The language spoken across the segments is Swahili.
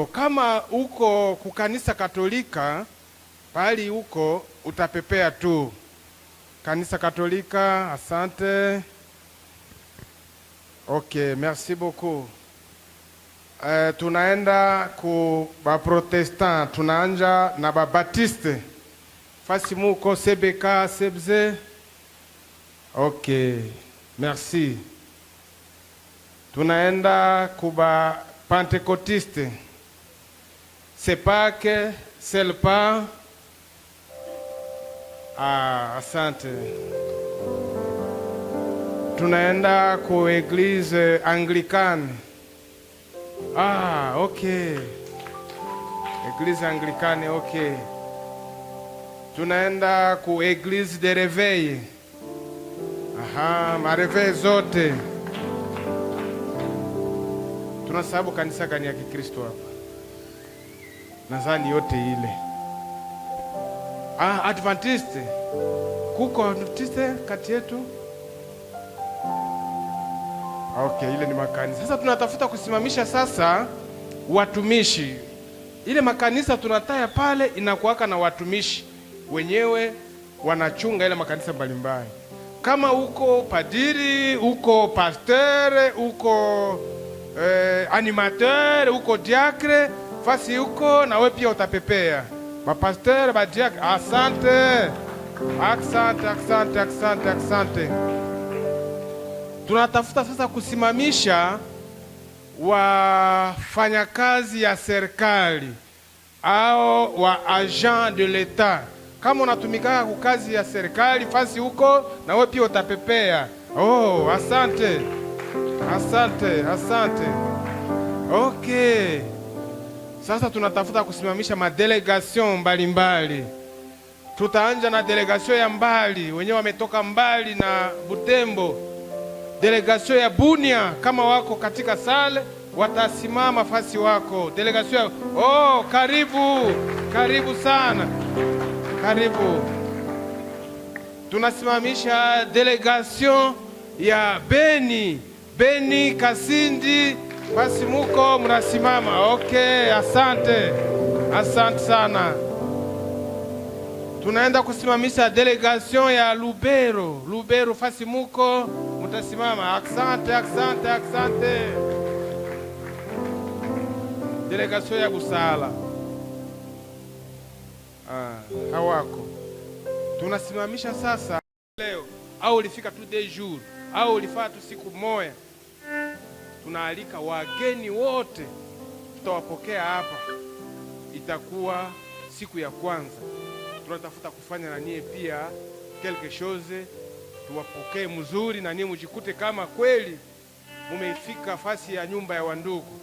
Kama uko kukanisa Katolika, pali uko utapepea tu. Kanisa Katolika, asante. Okay, merci beaucoup. Tunaenda ku ba Protestant, tunaanja na ba Baptiste. Fasi muko CBK, CBZ. Okay, merci. Tunaenda ku ba Pentecôtiste. Sepake, Selpa. Asante. Tunaenda ku Église Anglicane. Okay. Église Anglicane, okay. Tunaenda ku Église de Réveil. Mareveil zote. Tunasababu kanisa gani ya Kikristo hapa? Nadhani yote ile. Adventiste. Kuko Adventiste kati yetu? Okay, ile ni makanisa. Sasa tunatafuta kusimamisha sasa watumishi. Ile makanisa tunataya pale inakuwaka na watumishi wenyewe wanachunga ile makanisa mbalimbali. Kama uko padiri, uko pasteur, uko animateur, uko diacre, fasi uko na wewe pia utapepea. Mapasteur, badiacre, asante. Asante. Tunatafuta sasa kusimamisha wafanyakazi ya serikali au wa agent de l'etat. Kama unatumika kwa kazi ya serikali fasi huko na wewe pia utapepea. Asante. Okay. Sasa tunatafuta kusimamisha madelegation mbalimbali. Tutaanja na delegation ya mbali, wenyewe wametoka mbali na Butembo. Delegation ya Bunia, kama wako katika sale watasimama fasi wako. Delegation karibu sana. Karibu. Tunasimamisha delegation ya Beni Kasindi, fasi muko mnasimama. Okay, asante sana. Tunaenda kusimamisha delegation ya Lubero, fasi muko mutasimama. Asante. Delegation ya Busala. Hawako. Tunasimamisha sasa leo au ulifika tu 2 jours au ulifaa tu siku moja. Tunaalika wageni wote, tutawapokea hapa. Itakuwa siku ya kwanza. Tunatafuta kufanya na nyie pia quelque chose, tuwapokee mzuri na nyie mujikute kama kweli mumefika fasi ya nyumba ya wandugu.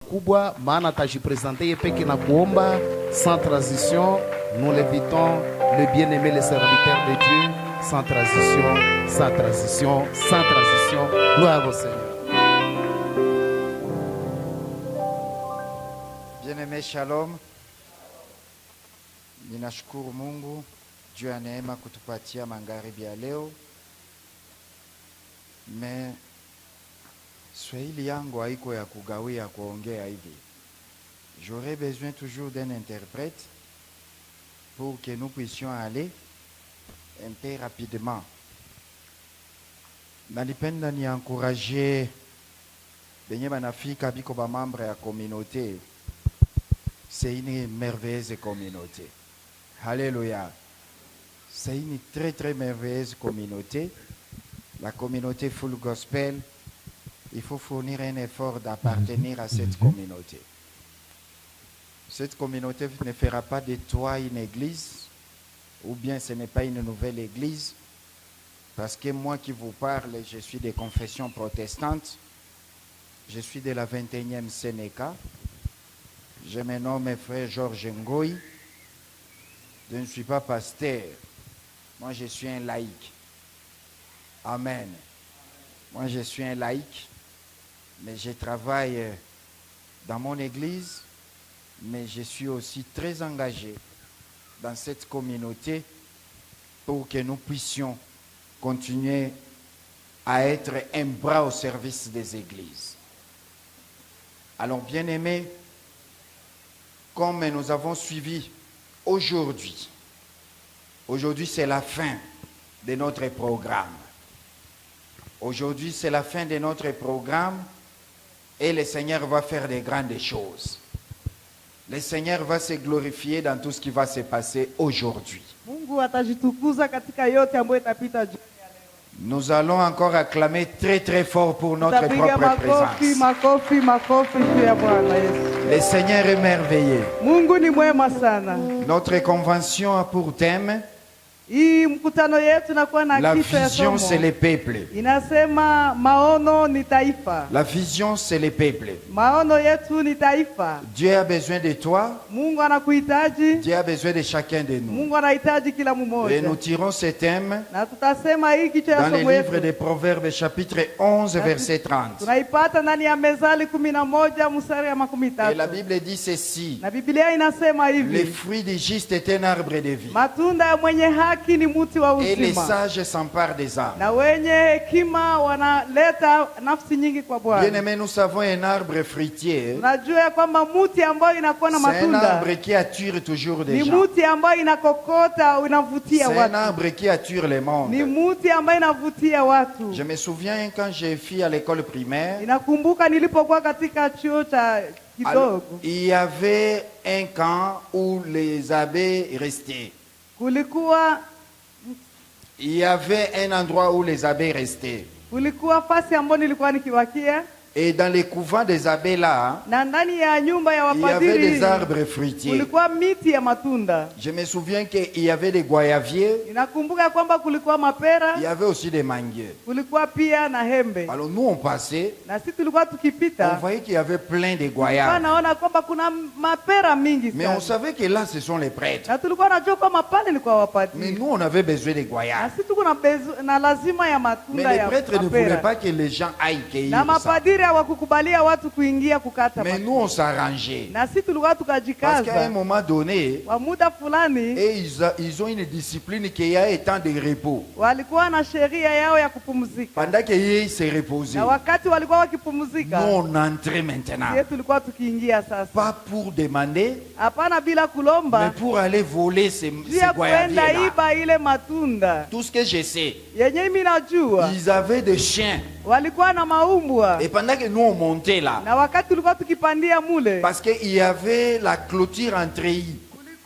Kubwa maana tajipresenter yepeke na kuomba sans transition. Nous l'invitons, le bien-aimé, le serviteur de Dieu, sans transition. Gloire au Seigneur. Bien-aimé, shalom. Ninashukuru Mungu juu ya neema kutupatia magharibi ya leo. Swahili yangu haiko ya kugawia kuongea hivi. J'aurais besoin toujours d'un interprète pour que nous puissions aller un peu rapidement. Nalipenda ni encourager benye banafika biko ba membre ya communauté. C'est une merveilleuse communauté. Alléluia. C'est une très merveilleuse communauté. La communauté Full Gospel, il faut fournir un effort d'appartenir à cette communauté. Cette communauté ne fera pas de toi une église, ou bien ce n'est pas une nouvelle église, parce que moi qui vous parle, je suis de confession protestante, je suis de la 21e Sénéca, je me nomme frère Georges Ngoï, je ne suis pas pasteur, moi je suis un laïc. Amen. Moi je suis un laïc, mais je travaille dans mon église, mais je suis aussi très engagé dans cette communauté pour que nous puissions continuer à être un bras au service des églises. Alors, bien-aimés, comme nous avons suivi aujourd'hui. Aujourd'hui, c'est la fin de notre programme. Aujourd'hui, c'est la fin de notre programme et le Seigneur va faire des grandes choses. Le Seigneur va se glorifier dans tout ce qui va se passer aujourd'hui. Mungu atajitukuza katika yote ambayo itapita jioni ya leo. Nous allons encore acclamer très très fort pour notre Tutapiga propre makofi, présence. makofi, makofi juu ya Bwana Yesu. Le Seigneur est merveilleux. Mungu ni mwema sana. Notre convention a pour thème Hii mkutano yetu inakuwa na la kichwa ya vision, c'est somo. les peuples. Inasema maono ni taifa. La vision, c'est les peuples. Maono yetu ni taifa. Dieu a besoin de toi. Mungu anakuhitaji. Dieu a besoin de chacun de nous. Mungu anahitaji kila Et mmoja. nous tirons ce thème Na tutasema hii kichwa ya dans le somo livre yetu. des Proverbes, chapitre 11, verset 30. Tunaipata ndani ya Mezali 11 mstari ya 13. Et la Bible dit ceci: Na Biblia inasema les hivi. fruits du juste est un arbre de vie, Matunda ya mwenye haki ni mti wa et les uzima. sages s'emparent des âmes. Na wenye hekima wanaleta nafsi nyingi kwa Bwana. Bien-aimés, nous savons un arbre fruitier. Unajua ya kwamba mti ambayo inakuwa na C'est un matunda arbre qui attire toujours des ni gens. mti ambayo inakokota, inavutia C'est un watu. arbre qui attire le monde. Ni mti ambayo inavutia watu. Je me souviens quand j'ai fait à l'école primaire, Inakumbuka nilipokuwa katika chuo cha alors, kidogo, il y avait un camp où les abeilles restaient. Il y avait un endroit où les abeilles restaient. kulikuwa fasi ambayo nilikuwa nikiwakia, Et dans les couvents des abeilles là, na ndani ya nyumba ya il y avait wapadiri des arbres fruitiers. kulikuwa miti ya matunda. Je me souviens qu'il y avait des goyaviers, Inakumbuka kwamba kulikuwa mapera, il y avait aussi des manguiers. kulikuwa pia na hembe. Alors nous on passait, Na sisi tulikuwa on tukipita, voyait qu'il y avait plein de tulikuwa goyaves. naona kwamba kuna mapera mingi Mais on sana. savait que là ce sont les prêtres. Na tulikuwa najua kwamba pale ni kwa Mais wapadiri. nous on avait besoin de Na goyaves. sisi tuko na lazima ya Mais matunda les ya prêtres ne voulaient mapera. pas que les gens aillent cueillir Na ça. mapadiri hawakukubalia watu kuingia kukata Mais matunda. nous on s'arrangeait. Na sisi tulikuwa Parce qu'à un tukajikaza moment donné, kwa muda fulani, et ils ont une discipline qu'il y a un temps de repos. walikuwa na sheria yao ya kupumzika. Pendant qu'ils se reposaient, Na wakati walikuwa nous wakipumzika, on entrait maintenant. sisi tulikuwa tukiingia sasa. Pas pour demander, Hapana bila mais kulomba, pour aller voler ces juu ya kwenda goyaviers-là. iba ile matunda. Tout ce que je sais, Yenye mimi najua ils avaient des chiens. walikuwa na maumbwa. Et pendant que nous on montait là, Na wakati tulikuwa tukipandia mule, parce qu'il y avait la clôture en treillis.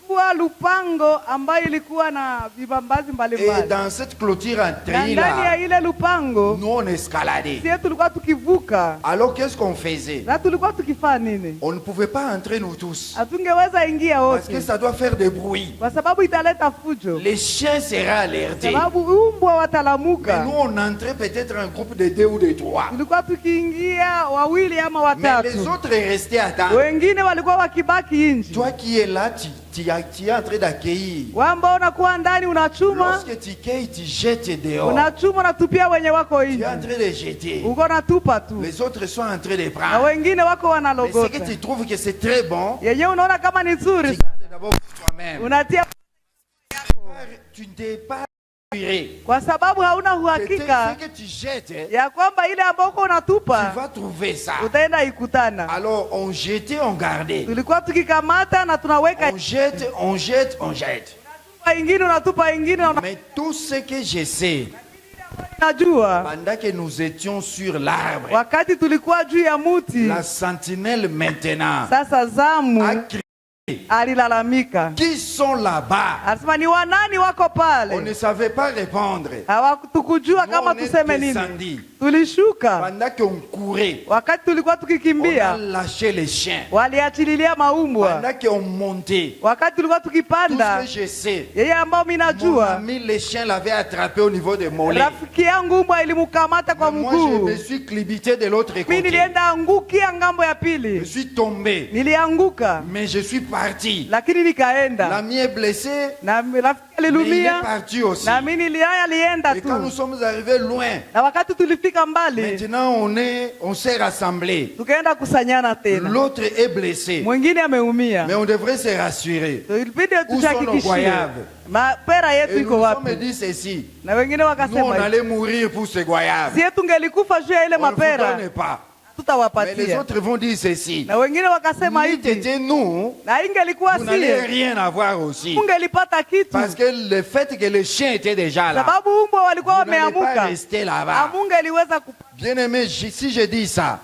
kulikuwa lupango ambayo ilikuwa na vibambazi Et mbalimbali. dans cette clôture en Na treillis ndani ya là, ile lupango nous on escaladait. sisi tulikuwa tukivuka. Alors qu'est-ce qu'on faisait? Na tulikuwa tukifanya nini? On ne pouvait pas entrer nous tous. Hatungeweza ingia Parce que wote ça doit faire des bruits. kwa sababu italeta fujo, Les chiens seraient alertés. sababu umbwa Mais watalamuka. nous, on entrait peut-être un groupe de 2 ou de 3. Tulikuwa tukiingia wawili ama Mais les watatu, autres restaient à attendre. wengine walikuwa wakibaki nje. Toi qui es là, tu es en train d'accueillir. Wamba unakuwa ndani unachuma, Lorsque tu cueilles, tu jettes dehors. unachuma unatupia wenye wako Tu es nje, en train de jeter. uko natupa tu, Les autres sont en train de na prendre. wengine wako Mais ce wanalogota. que tu trouves que c'est très bon, Yenyewe unaona kama ni tu nzuri, gardes d'abord pour toi-même. unatia Tu ne t'es pas inspiré. kwa sababu hauna Ce uhakika que tu jettes, ya kwamba ile ambayo uko tu unatupa vas trouver ça. utaenda ikutana. Alors on jetait, on gardait. Tulikuwa tukikamata na tunaweka On jette, on jette, on jette. ingine, unatupa ingine, na Mais tout ce que je sais, unajua pendant que nous étions sur l'arbre, wakati tulikuwa juu ya muti, la sentinelle maintenant sasa a zamu crié. alilalamika, Qui sont là-bas? anasema ni wanani wako On pale? ne savait pas répondre. Hawatukujua Nous, kama on est tuseme nini. descendus. Tulishuka Pendant qu'on courait, wakati tulikuwa on a tukikimbia, lâché les chiens. waliachililia maumbwa. Pendant qu'on montait, Wakati tulikuwa tout tukipanda, ce que je sais, yeye ambao mimi mon najua, ami, les chiens l'avaient attrapé au niveau des mollets. rafiki yangu mbwa ilimkamata kwa Mais moi, je mguu, me suis clibité de l'autre mimi côté. nilienda angukia ngambo ya Je pili, suis tombé, nilianguka mais je suis parti. lakini nikaenda, L'ami est blessé, na rafiki mais il est alilumia parti aussi. na mimi alienda Et quand nous tu. sommes arrivés loin, Na wakati tulifika mbali, maintenant on s'est rassemblés. tukaenda kusanyana tena, L'autre est blessé, mwingine ameumia. mais on devrait se rassurer. Ilibidi Où sont nos tushakikishie goyaves? mapera yetu Et iko nous sommes wapi, dit ceci, na wengine nous on wakasema allait mourir pour ces goyaves. sie tungelikufa juu ya ile On ne vous mapera, donne pas. les hatutawapatia. autres vont dire ceci. Na wengine wakasema Si hivi, c'était nous, na ingelikuwa vous n'allez sie rien avoir aussi. mungelipata kitu, Parce que le fait que le chien était déjà là, sababu umbwa walikuwa vous n'allez pas wameamuka, rester là-bas. amungeliweza Bien-aimé, si je dis ça,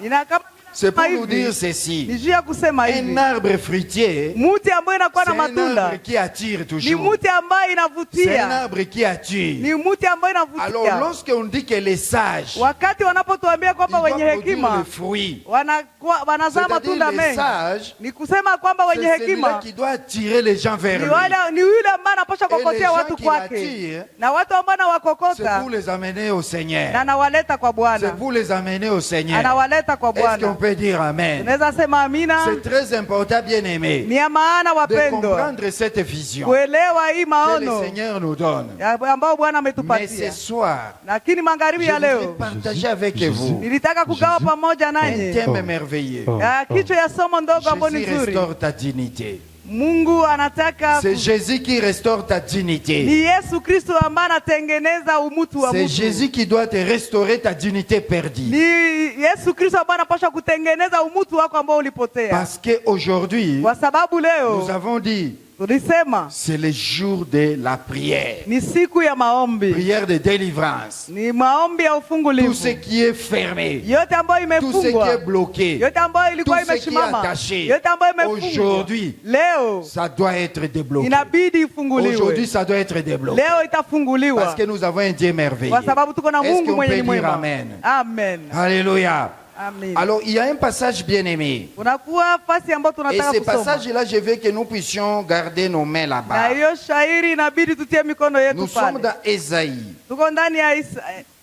c'est pour nous dire ceci. ni juu ya kusema Un hivi, arbre fruitier, muti ambayo inakuwa c'est na un matunda arbre qui attire ni toujours. muti ambayo C'est un inavutia, arbre qui attire. ni muti ambayo Alors, inavutia. lorsqu'on dit que les sages, Wakati wanapotuambia ils kwamba doivent wenye produire le hekima fruit, wanazaa c'est-à-dire matunda les mengi, sages, ni kusema kwamba wenye c'est celui-là hekima qui doit attirer les gens vers ni lui. wale, ni yule ambaye anapasha Et les kokotea gens watu qui kwake, l'attirent, na watu ambao c'est anawakokota pour les amener au na Seigneur. anawaleta kwa C'est Bwana, pour les amener au Seigneur. anawaleta kwa Est-ce qu'on Bwana. peut dire Amen? Tunaweza sema amina. C'est très important, bien-aimé, Ni ya maana de wapendwa, comprendre cette vision kuelewa hii que le maono Seigneur nous donne. ambao Bwana Mais ce ametupatia. soir, Lakini magharibi je ya voudrais leo partager avec vous nilitaka kugawa pamoja un nanyi thème merveilleux. kichwa ya somo ndogo ambayo ni Jésus nzuri. restaure ta dignité. Mungu anataka C'est Jésus qui restaure ta ni dignité. Yesu Kristo ambaye anatengeneza umutu wa C'est mtu. Jésus qui doit te restaurer ta dignité perdue. Ni Yesu Kristo ambaye anapaswa kutengeneza umutu wako ambao ulipotea. Parce qu'aujourd'hui, Kwa sababu nous leo avons dit, tulisema c'est le jour de la prière. ni siku ya maombi, Prière de délivrance. ni maombi ya Tout ce ufungulivu. qui est fermé, Yote ambayo tout ce qui est imefungwa, bloqué, yote ambayo ilikuwa tout ce qui est imesimama, attaché, yote ambayo imefungwa, aujourd'hui, leo ça doit être débloqué. inabidi Aujourd'hui, ifunguliwe. ça doit être débloqué. Leo itafunguliwa Parce que nous avons un Dieu merveilleux. kwa sababu tuko na Est-ce Mungu qu'on mwenye peut ni dire mwema. Amen? Amen. Alléluia. Amen. Alors, il y a un passage bien-aimé. Kunakuwa fasi ambayo Et tunataka ce kusoma. passage-là, je veux que nous puissions garder nos mains Na là-bas. hiyo shairi inabidi tutie mikono yetu Nous sommes pale. dans Ésaïe. Tuko ndani ya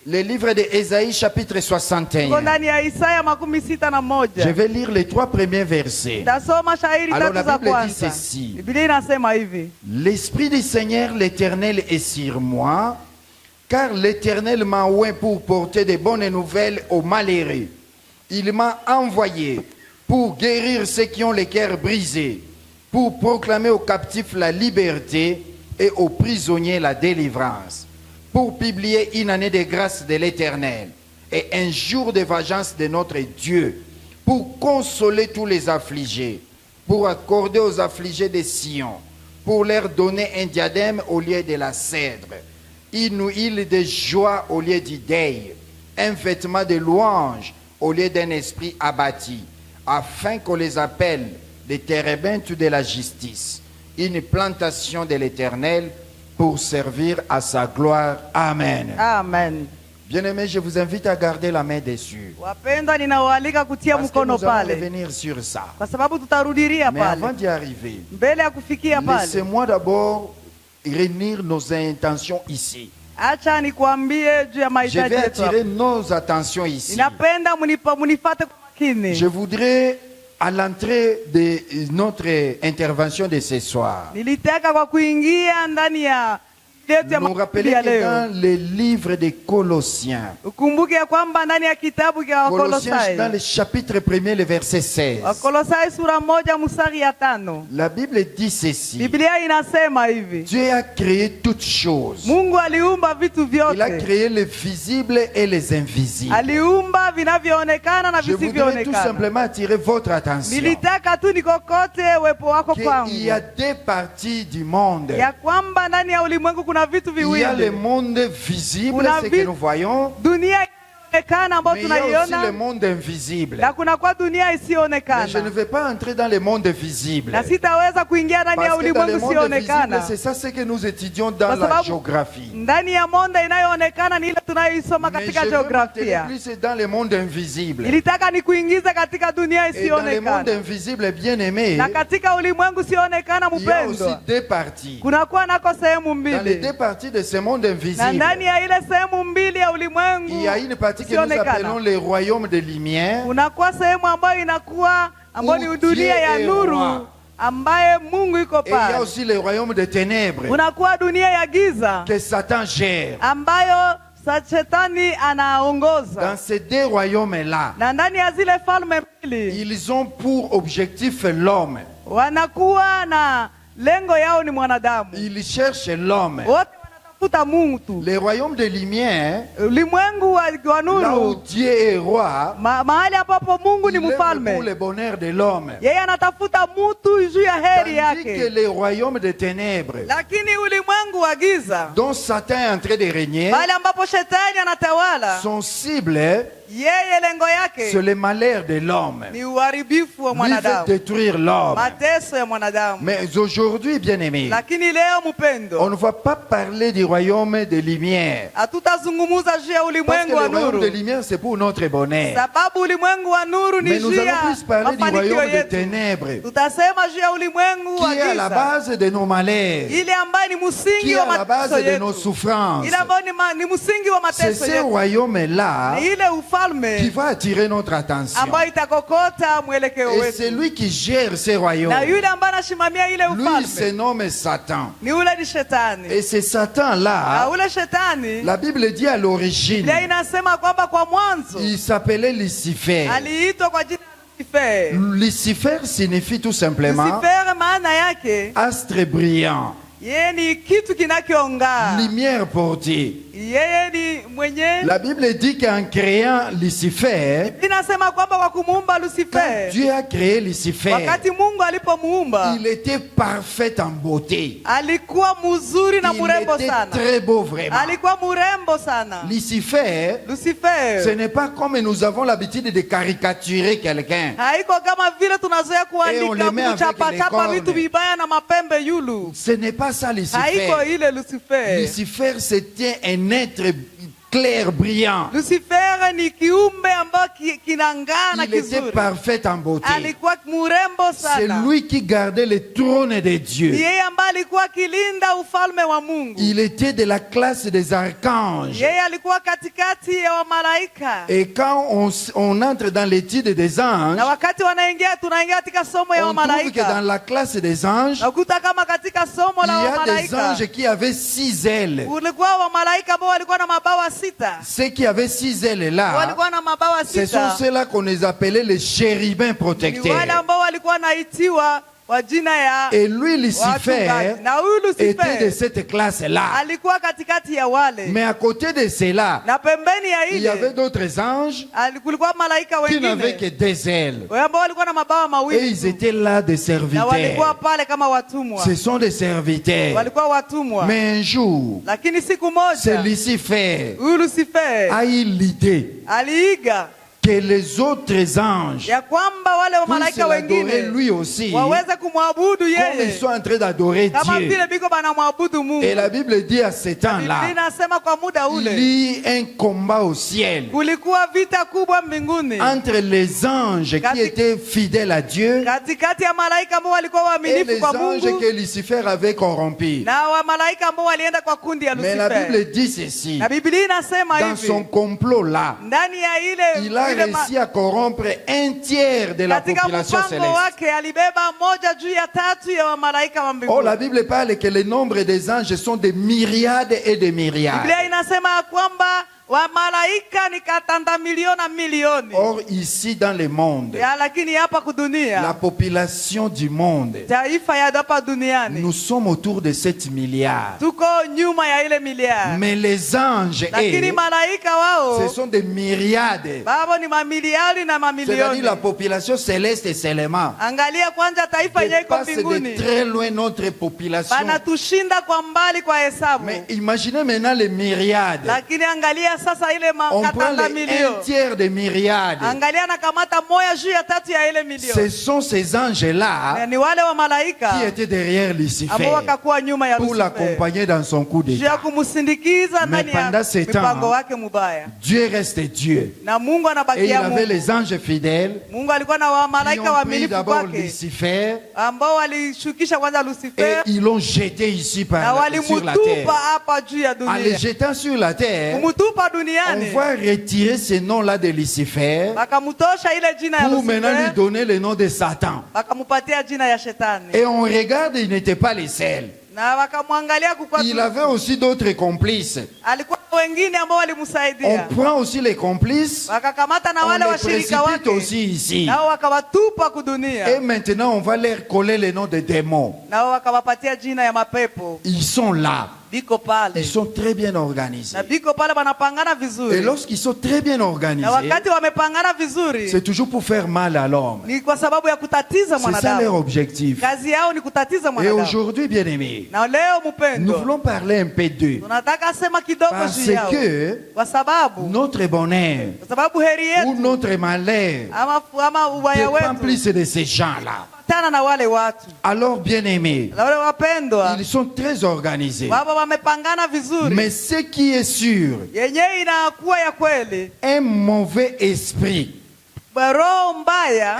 Le livre de Ésaïe, chapitre tuko 61. ndani ya Isaya 61. Je vais lire les 3 premiers versets. Tasoma shairi Alors, tatu la za Bible dit kwanza. ceci. Biblia inasema hivi: L'Esprit du Seigneur l'Éternel est sur moi, car l'Éternel m'a oint pour porter de bonnes nouvelles aux malheureux. Il m'a envoyé pour guérir ceux qui ont les cœurs brisés, pour proclamer aux captifs la liberté et aux prisonniers la délivrance, pour publier une année de grâce de l'Éternel et un jour de vengeance de notre Dieu, pour consoler tous les affligés, pour accorder aux affligés de Sion, pour leur donner un diadème au lieu de la cèdre, une huile de joie au lieu du deuil, un vêtement de louange au lieu d'un esprit abattu, afin qu'on les appelle des térébintes de la justice, une plantation de l'Éternel pour servir à sa gloire. Amen. Amen. Bien-aimés, je vous invite à garder la main dessus. Wapendwa, ninawaalika kutia Parce que mkono nous allons pale revenir sur ça. kwa sababu tutarudiria Mais avant pale d'y arriver, mbele ya kufikia pale. laissez-moi d'abord réunir nos intentions ici. Acha nikwambie juu ya Je mahitaji vais yetu. attirer nos attentions ici. Ninapenda munifate kwa makini. Je voudrais, à l'entrée de notre intervention de ce soir, Nilitaka kwa kuingia ndani ya yetu ya nous rappeler mahubiri ya que dans leo, le livre des Colossiens, ukumbuke ya kwamba ndani ya kitabu cha Colossiens dans Wakolosai, le chapitre 1er, le verset 16, Wakolosai sura 1 mstari ya 5, la Bible dit ceci: Biblia inasema hivi: Dieu a créé toutes choses. Mungu aliumba vitu Il a vyote, créé les visibles et les invisibles. aliumba vinavyoonekana na Je voudrais tout visivyoonekana. simplement attirer votre attention Nilitaka tu nikokote uwepo wako qu'il kwangu y a deux parties du monde. ya kwamba ndani ya ulimwengu kuna vitu Il y a le viwili, monde visible, Kuna ce que nous voyons, dunia inayoonekana ambayo mais il y a aussi le tunaiona monde invisible. na kuna kwa dunia Mais je ne isiyoonekana, vais pas entrer dans le monde visible. na sitaweza kuingia ndani ya Parce que dans le ulimwengu monde visible, usioonekana, c'est ça ce que nous étudions dans Kwa la sababu géographie. ndani ya monde inayoonekana ni ile tunayoisoma Mais je katika veux m'atteler jiografia. plus dans le monde invisible. Nilitaka nikuingize katika dunia Et dans le monde isiyoonekana, invisible, bien aimé, na katika ulimwengu usioonekana, il y a aussi mpendwa, deux parties. kunakuwa nako sehemu Dans les mbili, deux parties de ce monde na invisible, ndani ya ile sehemu mbili ya il ulimwengu y a une partie que nous usioonekana appelons le royaume de lumière, kunakuwa sehemu ambayo inakuwa ambayo Où ni dunia Dieu ya est nuru roi. ambaye Mungu iko et il y a pale. aussi le royaume de ténèbres Kunakuwa dunia ya giza que Satan gère. ambayo shetani anaongoza, Dans ces deux royaumes-là, na ndani ya zile falme mbili ils ont pour objectif l'homme. wanakuwa na lengo yao ni mwanadamu. Ils cherchent l'homme. Wote anatafuta mtu. Les royaumes de lumière, Ulimwengu wa là où nuru, Dieu est roi, mahali ambapo Mungu ni il œuvre pour mfalme, le bonheur de l'homme. yeye anatafuta mtu juu ya heri Tandis que yake. les royaumes de ténèbres, Lakini ulimwengu wa giza, dont Satan est en train de régner, mahali ambapo shetani anatawala, son cible, yeye lengo c'est yake le malheur de l'homme. ni uharibifu wa Lui veut mwanadamu, détruire l'homme. mateso ya mwanadamu. Mais aujourd'hui, bien-aimés, Lakini leo on mpendo, ne va pas parler du royaume des lumières. hatutazungumuza juu ya Parce que ulimwengu le wa royaume des nuru, lumières, c'est pour notre bonheur. sababu ulimwengu wa nuru ni Mais nous juu allons ya plus parler du mafanikio royaume des yetu. ténèbres, Tutasema juu ya ulimwengu wa qui est à la giza, base de nos malheurs, ile ambayo ni qui msingi est wa à la base mateso de nos yetu, souffrances. ile ambayo ni msingi wa C'est mateso ce yetu, royaume-là ni ile qui ufalme va attirer notre attention. ambayo itakokota mwelekeo Et wetu, c'est lui qui gère ces royaumes. na yule ambaye anasimamia ile Lui se ufalme nomme Satan. ni ule ni shetani. Et c'est Na Satan-là, ule shetani, la Bible dit à l'origine, Biblia inasema kwamba kwa mwanzo il s'appelait Lucifer. aliitwa kwa jina la Lucifer. Lucifer signifie tout simplement Lucifer maana yake astre brillant, yeye ni kitu kinachong'aa, lumière portée. yeye ni mwenye. La Bible dit qu'en créant Lucifer, Inasema kwamba kwa kumuumba quand Lucifer, Dieu a créé Lucifer, wakati Mungu alipomuumba il était parfait en beauté. alikuwa mzuri na Il mrembo était sana, très beau vraiment. alikuwa mrembo sana. Lucifer, ce Lucifer n'est pas comme nous avons l'habitude de caricaturer quelqu'un. haiko kama vile tunazoea Et on le met kuandika avec les kuchapa cornes. vitu vibaya na mapembe yulu. Ce n'est pas ça Lucifer. Haiko ile Lucifer. Lucifer, c'était un être clair, brillant. Lucifer ni kiumbe ambayo kinang'aa na Il était kizuri, parfait en beauté. alikuwa mrembo C'est sana. lui qui gardait le trône de Ni Dieu. yeye ambaye alikuwa akilinda ufalme wa Mungu. Il était de la classe des archanges. Yeye alikuwa katikati ya wamalaika. Et quand on entre dans l'étude des anges, Na wakati tunaingia katika somo ya on trouve que dans wamalaika, la classe des anges, nakuta kama katika somo il la y a des wamalaika anges qui avaient 6 ailes. ulikuwa wamalaika ambao walikuwa na mabawa sita, Ceux qui avaient 6 ailes là, walikuwa na mabawa ce sont sita. ceux-là qu'on les appelait les chérubins Ni wale protecteurs. ambao walikuwa naitiwa kwa jina ya Et lui, Lucifer, wachungaji. Na huyu était de Lucifer cette classe-là. alikuwa katikati ya wale, Mais à côté de cela, na pembeni ya il y avait ile d'autres anges kulikuwa malaika qui n'avaient que wengine 2 ailes. ambao walikuwa na mabawa Et ils mawili étaient là des na walikuwa serviteurs. pale kama watumwa, Ce sont des serviteurs. walikuwa watumwa. Mais un jour, Lakini siku c'est moja Lucifer huyu Lucifer a eu l'idée aliiga que les autres anges ya kwamba wale puissent wamalaika l'adorer wengine lui aussi, waweze kumwabudu comme ils yeye sont en train d'adorer kama Dieu. vile biko banamwabudu Mungu. Et la Bible dit à ce Biblia temps-là, inasema kwa muda il ule y eut un combat au ciel kulikuwa vita kubwa mbinguni entre les anges qui étaient fidèles à Dieu katikati ya malaika ambao walikuwa et waaminifu les kwa anges Mungu que Lucifer avait corrompus. na wa malaika ambao walienda kwa kundi ya Mais la Lucifer. Bible dit ceci, Na Biblia inasema dans son hivi, complot-là, ndani ya ile il a réussi à corrompre un tiers de la katika population mpango céleste. wake alibeba 1/3 ya wamalaika wa Oh, mbinguni. la Bible parle que le nombre des anges sont des myriades et des myriades. Biblia inasema ya kwamba wamalaika ni katanda milioni na milioni. Or, ici dans le monde, Ya, lakini hapa la kudunia, population du monde, taifa ya hapa duniani nous sommes autour de 7 milliards. tuko nyuma ya ile miliari. Mais les anges, Lakini eux, malaika ce wao sont des myriades. babo ni mamiliari na C'est-à-dire mamilioni. la population céleste seulement Angalia kwanza taifa yenyewe iko dépasse de mbinguni, très loin notre population. banatushinda kwa mbali kwa hesabu. Mais imaginez maintenant les myriades. Lakini angalia sasa ile On prend katanda les 1 milioni, tiers des myriades. angalia nakamata 1/3 ya ile Ce milioni. sont ces anges-là Na ni wale wa malaika qui étaient derrière ambao Lucifer wakakuwa nyuma ya pour Lucifer l'accompagner dans son coup juu ya d'état. kumsindikiza Mais ndani pendant ya ce temps, mipango wake mubaya. Dieu reste Dieu. Na Mungu Et il anabakia avait Mungu. les anges fidèles Mungu alikuwa na qui wamalaika ont pris waaminifu d'abord kwake Lucifer ambao walishukisha kwanza et Lucifer ils l'ont jeté ici na sur la walimutupa terre. hapa juu ya En le dunia. jetant sur la terre, Kumutupa on duniani va retirer ce nom-là de Lucifer bakamutosha ile jina ya pour maintenant lui Lucifer donner le nom de Satan. bakamupatia jina ya shetani. Et on regarde, il n'était pas le seul. Na wakamwangalia kukua Il avait aussi d'autres complices. alikuwa wengine ambao On walimsaidia. prend aussi les complices, Wakakamata na on wale les washirika précipite wake. aussi ici. Nao wakawatupa kudunia. Et maintenant, on va leur coller les noms des démons. Nao wakawapatia jina ya mapepo. Ils sont là. Biko pale. Ils sont très bien organisés. Na biko pale wanapangana Et vizuri. lorsqu'ils sont très bien organisés, Na wakati wamepangana vizuri, c'est toujours pour faire mal à l'homme. ni kwa sababu ya kutatiza C'est ça leur mwanadamu. objectif. Kazi yao ni kutatiza Et mwanadamu. aujourd'hui, bien-aimés, Na leo nous mpendo, voulons parler un peu d'eux. tunataka sema kidogo Parce juu yao. que Kwa sababu notre bonheur kwa sababu heri ou yetu notre malheur ama ubaya dépend wetu plus de ces gens-là. tana na wale watu. Alors, bien-aimés, Na wale wapendwa, ils sont très organisés. wao wamepangana vizuri. Mais ce qui est sûr, Yenyewe inakuwa ya kweli. un mauvais esprit, Roho mbaya,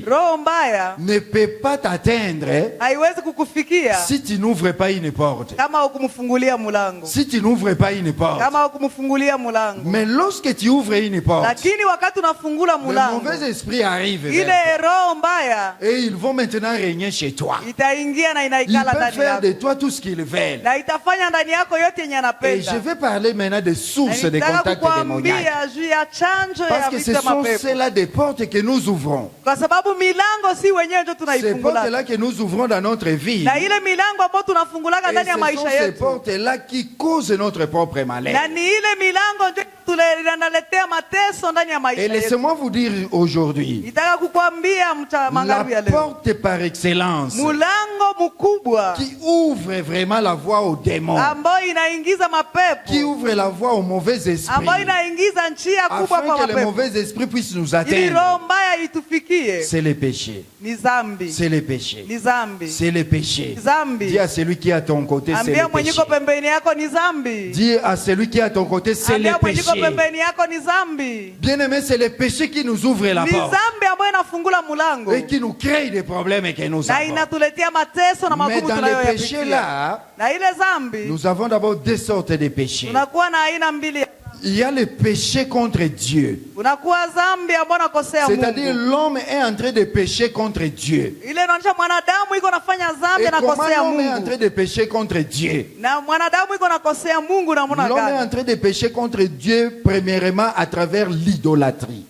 roho mbaya ne peut pas t'atteindre haiwezi kukufikia si tu n'ouvres pas une porte. kama hukumfungulia mulango. Si tu n'ouvres pas une porte. Kama hukumfungulia mulango. Mais lorsque tu ouvres une porte, Lakini wakati unafungula le mulango, mauvais esprit arrive vers ile toi. roho mbaya Et ils vont maintenant régner chez toi. itaingia na Ils inaikala peuvent ndani faire yako. de toi tout ce qu'ils veulent. Na itafanya ndani yako yote yenye Et anapenda. je vais parler maintenant des sources de Nitaka contact démoniaque. kukwambia juu ya chanjo Parce ya que ce vita sont mapepo. celles-là des portes que nous ouvrons. Kwa sababu milango si wenyewe ndio Ces tunaifungula. portes-là que nous ouvrons dans notre vie. Na ile milango ambayo tunafungulaka Et ndani ya ce sont maisha ces yetu. portes-là qui causent notre propre malheur. Na ni ile milango ndio tunaletea mateso ndani ya maisha Et yetu. laissez-moi vous dire aujourd'hui, Nitaka kukwambia la magharibi ya leo. porte par excellence Mulango mkubwa qui ouvre vraiment la voie aux démons, ambayo inaingiza qui mapepo, ouvre la voie aux mauvais esprits, ambayo inaingiza njia kubwa afin kwa que les mapepo, mauvais esprits puissent nous ili atteindre. roho mbaya itufikie. C'est le péché. Ni zambi, C'est le péché. ni zambi, C'est le péché. ni zambi. Dis à celui qui est à ton côté, c'est Ambia le péché. mwenyeko pembeni yako ni zambi. Dis à celui qui est à ton côté, c'est le Ambia mwenyeko péché. pembeni yako ni zambi. Bien-aimé, c'est le péché qui nous ouvre la Ni porte zambi ambayo inafungula mulango et qui nous crée des problèmes que nous na avons. inatuletea mateso na Mais magumu dans les péchés tunayoyapitia. là, Na ile zambi nous avons d'abord deux sortes de péchés. tunakuwa na aina mbili. Il y a le péché contre Dieu. Unakuwa zambi ambayo nakosea C'est-à-dire Mungu. l'homme est en train de pécher contre Dieu. Ile inaonyesha mwanadamu iko nafanya zambi Et na comment kosea l'homme est en Mungu. train de pécher contre Dieu? Na mwanadamu iko nakosea Mungu na mwana L'homme est en gani? train de pécher contre Dieu premièrement à travers l'idolâtrie.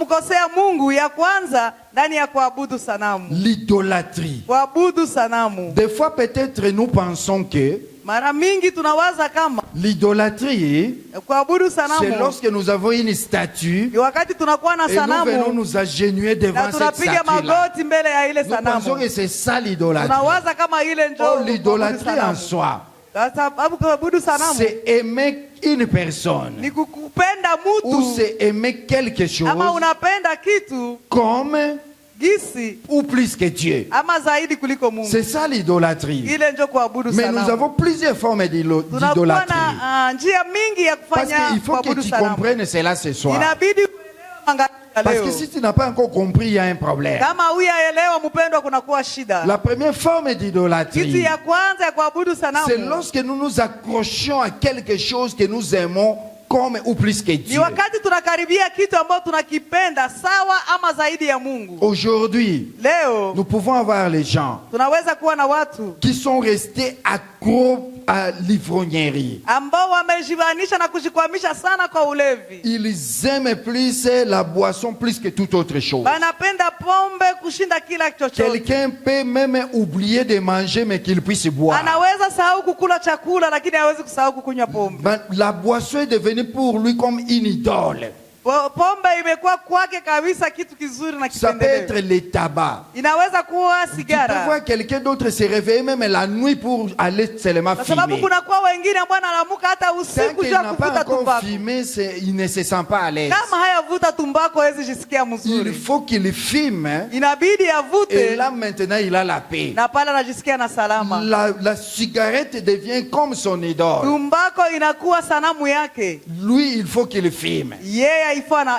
Mkosea Mungu ya kwanza ndani ya kuabudu sanamu. L'idolâtrie. Kuabudu sanamu. Des fois peut-être nous pensons que Mara mingi tunawaza kama l'idolâtrie, kuabudu c'est sanamu lorsque nous avons une statue ni wakati tunakuwa na et nous venons sanamu nous agenouiller na devant cette tunapiga statue-là. magoti mbele ya ile Nous pensons sanamu. que c'est ça l'idolâtrie. Tunawaza kama ile Oh, ndio l'idolâtrie en soi, Kwa sababu kuabudu sanamu c'est aimer une personne ni kukupenda ou mtu c'est aimer quelque chose ama unapenda kitu comme gisi ou plus que Dieu. ama zaidi kuliko Mungu. C'est ça l'idolâtrie. Ile ndio kuabudu Mais nous sanamu. avons plusieurs formes Tunakuwa d'idolâtrie. na njia mingi ya Parce kufanya qu'il faut que kuabudu tu sanamu. comprennes cela ce soir. Inabidi uelewe magharibi ya Parce leo. que si tu n'as pas encore compris, il y a un problème. Kama huyaelewa mpendwa, kunakuwa shida. La première forme Kitu d'idolâtrie, ya kwanza ya kuabudu sanamu c'est lorsque nous nous accrochons à quelque chose que nous aimons comme ou plus que ni Dieu. wakati tunakaribia kitu ambacho tunakipenda sawa ama zaidi ya Mungu. Aujourd'hui, Leo nous pouvons avoir les gens tunaweza kuwa na watu qui sont restés accros à l'ivrognerie. ambao wamejibanisha na kujikwamisha sana kwa ulevi. Ils aiment plus la boisson plus que toute autre chose. Banapenda pombe kushinda kila chochote. Quelqu'un peut même oublier de manger mais qu'il puisse boire. Anaweza sahau kukula chakula lakini hawezi kusahau kukunywa pombe. La boisson est devenue pour lui comme une idole. Pombe imekuwa kwake kabisa kitu kizuri na Ça peut être kipendelevu. le tabac. Inaweza kuwa Tu peux sigara. voir quelqu'un d'autre se réveiller même la nuit pour aller seulement Kwa sababu fumer. kunakuwa wengine ambao analamuka hata Tant usiku qu'il juu ya n'a pas kuvuta encore tumbako. fumé, il ne se sent pas à l'aise. Kama hayavuta tumbako hawezi jisikia Il mzuri. faut qu'il fume. Hein, Inabidi et avute là maintenant il a la paix. na pale anajisikia na salama. La cigarette devient comme son idole. Tumbako inakuwa sanamu yake. Lui, il faut qu'il fume. Yeye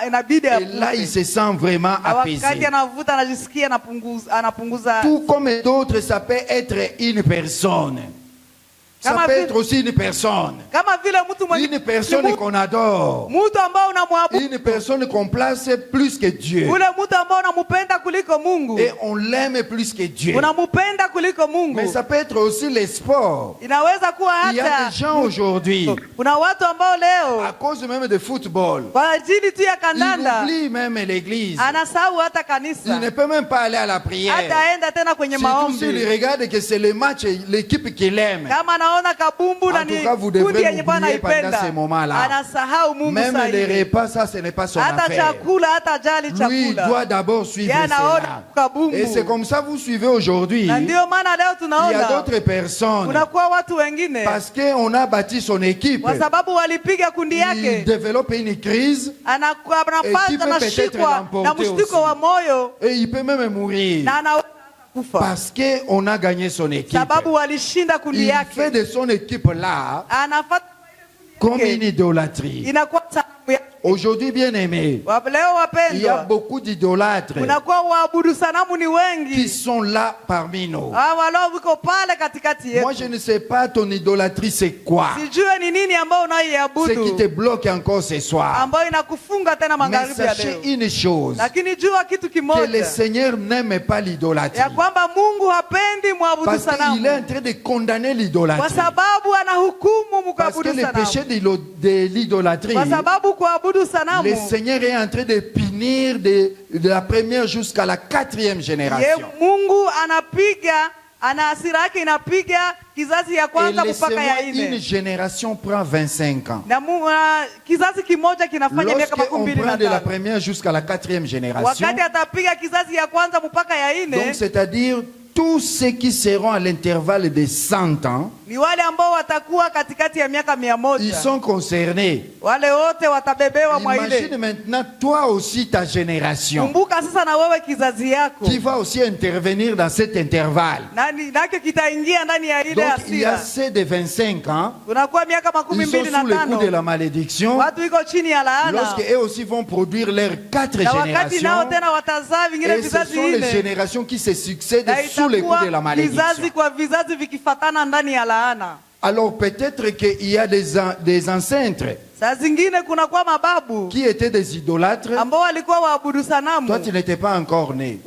inabidi Et là, il avute. se sent vraiment Na wakati apaisé. anavuta anajisikia anapunguza. Tout comme d'autres, ça peut être une personne. Ça peut être aussi une personne. Une personne qu'on adore. Une personne qu'on place plus que Dieu. Et on l'aime plus que Dieu. Mais ça peut être aussi les sports. Il y a des gens aujourd'hui, à cause même de football, il oublie même l'église. Il ne peut même pas aller à la prière. Surtout s'il regarde que c'est le match, l'équipe qu'il aime. En tout cas, vous devrez oublier pendant ces moments-là. Même les repas, ça, ce n'est pas son affaire. Lui, il doit d'abord suivre cela. Et c'est comme ça que vous suivez aujourd'hui. Il y a d'autres personnes. Parce qu'on a bâti son équipe. Il développe une crise. Et qui peut peut-être l'emporter aussi. Et il peut même mourir. Parce qu'on a gagné son équipe. Il fait de son équipe là comme une idolâtrie. Aujourd'hui, bien aimé, il y a beaucoup d'idolâtres qui sont là parmi nous. Moi, je ne sais pas ton idolâtrie c'est quoi. Ce qui te bloque encore ce soir. Mais sachez une chose, que le Seigneur n'aime pas l'idolâtrie. Parce qu'il est en train de condamner l'idolâtrie. Parce que le péché de l'idolâtrie, le Seigneur est en train de punir de la première jusqu'à la 4e génération. Et laissez-moi, une génération prend 25 ans. Lorsqu'on prend de la première jusqu'à la 4e génération, donc c'est-à-dire tous ceux qui seront à l'intervalle de 100 ans, ils sont concernés. Imagine maintenant toi aussi ta génération qui va aussi intervenir dans cet intervalle. Donc il y a ceux de 25 ans, ils sont sous le coup de la malédiction. Lorsqu'eux aussi vont produire leurs 4 générations, et ce sont les générations qui se succèdent sous le coup de la malédiction. Alors peut-être qu'il y a des ancêtres qui étaient des idolâtres. Toi tu n'étais pas encore né.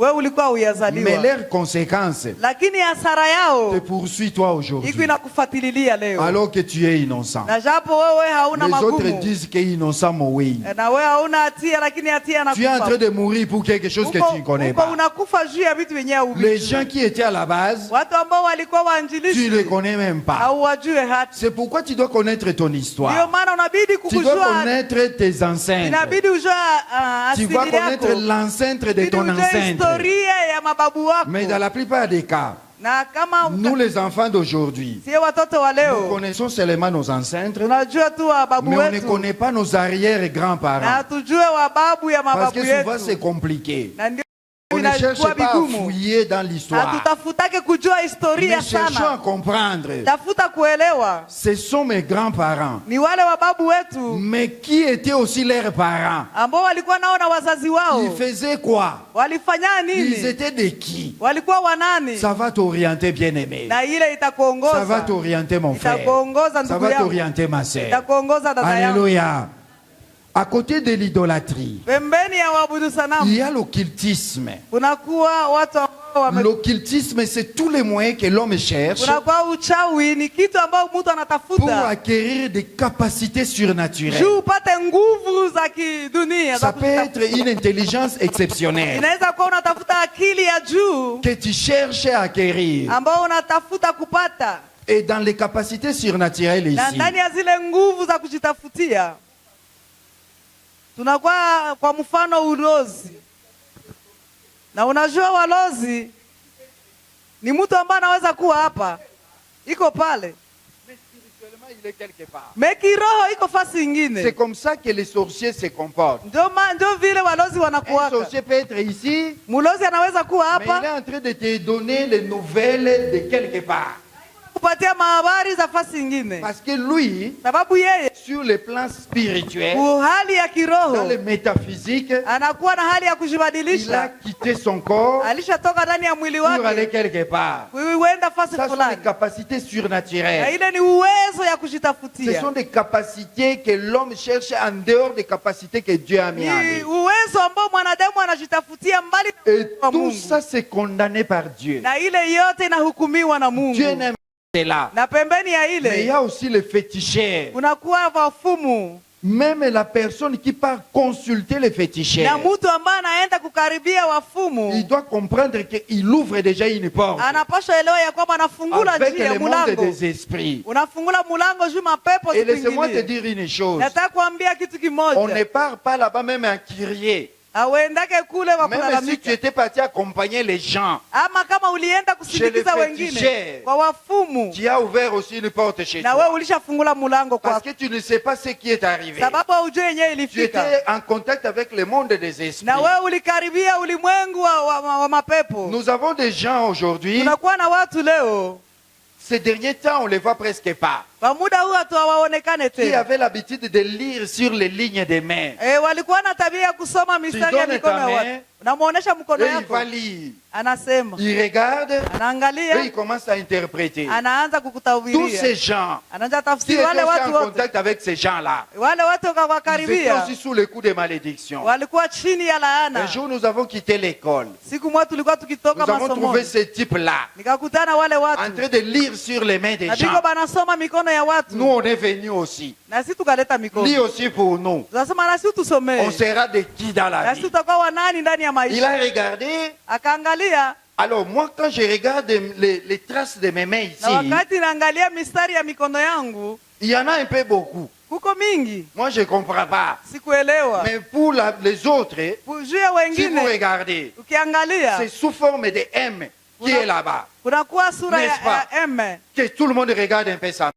Mais leurs conséquences te poursuivent toi aujourd'hui. Alors que tu es innocent. Les autres disent que innocent oui. Tu es en train de mourir pour quelque chose que tu ne connais pas. Les gens qui étaient à la base, tu ne les connais même pas. C'est pourquoi tu dois connaître ton histoire. Tu dois connaître tes ancêtres. Tu dois connaître l'ancêtre de ton ancêtre. Mais dans la plupart des cas, nous les enfants d'aujourd'hui, nous connaissons seulement nos ancêtres, mais on ne connaît pas nos arrière-grands-parents. Parce que souvent c'est compliqué. On ne cherche pas à fouiller dans l'histoire. Mais cherchons à comprendre. Ce sont mes grands-parents. Mais qui étaient aussi leurs parents? Ils faisaient quoi? Ils étaient de qui? Ça va t'orienter, bien-aimé. Ça va t'orienter, mon frère. Ça va t'orienter, ma sœur. Alléluia. À côté de l'idolâtrie, il y a l'occultisme. L'occultisme, c'est tous les moyens que l'homme cherche pour acquérir des capacités surnaturelles. Ça peut être une intelligence exceptionnelle que tu cherches à acquérir. Et dans les capacités surnaturelles ici, tunakuwa kwa mfano ulozi. Na unajua walozi ni mtu ambaye anaweza kuwa hapa, iko pale, mais kiroho iko fasi ingine. C'est comme ça que les sorciers se comportent. Ndio vile walozi wanakuwa. Un sorcier peut être ici, mulozi anaweza kuwa hapa, mais il est en train de te donner les nouvelles de quelque part. kupatia mahabari za fasi ingine, Parce que lui, sababu yeye sur le plan spirituel, hali ya dans kiroho le métaphysique, anakuwa na hali ya il a kujibadilisha, quitté son corps alishatoka ndani ya mwili pour aller wake quelque part. kuenda fasi Ça sont des fulani, capacités na surnaturelles. ile ni uwezo ya Ce kujitafutia, sont des capacités que l'homme cherche en dehors des capacités que Dieu a mis en ni lui. uwezo ambao mwanadamu anajitafutia mbali na Et wa tout Mungu, ça, c'est condamné par Dieu. na ile yote inahukumiwa na Mungu. Dieu n'aime pas cela. Na pembeni ya Mais il y ile a aussi les féticheurs. kunakuwa wafumu Même la personne qui part consulter les na féticheurs, mtu ambaye anaenda kukaribia il wafumu doit comprendre qu'il ouvre déjà une porte anapaswa elewa ya kwamba anafungula avec njia le monde mulango, des esprits. unafungula mulango juu mapepo Et laissez-moi te sikuingilie. dire une chose. Nataka kuambia kitu On ne kimoja, part pas là-bas même à crier. auendake kule wa Même si tu kulalamika, étais parti accompagner les gens, ama kama ulienda Chez les kusindikiza féticheurs. wengine kwa wafumu, tu as ouvert aussi une porte chez na toi. wewe ulishafungula mulango Parce kwako, que tu ne sais pas ce qui est arrivé. sababu haujui yenyewe Tu ilifika, étais en contact avec le monde des esprits. na wewe ulikaribia ulimwengu wa mapepo. Nous avons des gens aujourd'hui, Tunakuwa na watu leo, ces derniers temps, on ne les voit presque pas, kwa muda huu watu hawaonekane qui tena. avaient l'habitude de lire sur les lignes des mains. Walikuwa na tabia ya kusoma mistari ya donnes mikono ta ya main, watu, unamuonesha mkono Et il yako, va lire. anasema, Il regarde et anaangalia, il commence à interpréter. anaanza Tous kukutabiria, ces gens anaanza qui tafsiri. étaient Wale aussi watu en wote, contact avec ces gens-là, wale watu ils étaient wakawakaribia, aussi sous le coup des malédictions. walikuwa chini ya Un laana. jour, nous avons quitté l'école. Siku moja tulikuwa tukitoka Nous avons trouvé masomoni, ce type-là nikakutana wale en watu train de lire sur les mains des na biko gens. banasoma mikono ya watu, Nous, on est venus aussi. na sisi tukaleta Lis mikono, aussi pour nous. tunasema na sisi tusomee, On sera de qui dans na la sisi vie? tutakuwa wanani ndani ya Il maisha. a regardé. Akaangalia, Alors, moi, quand je regarde les traces de mes mains na ici, wakati naangalia mistari ya mikono yangu il y en a un peu beaucoup. kuko mingi, Moi, je ne comprends pas. sikuelewa. Mais pour les autres, Juu ya si vous wengine regardez, ukiangalia c'est sous forme de M qui est là-bas. kunakuwa sura N'est-ce pas? ya M, Que tout le monde regarde un peu ça.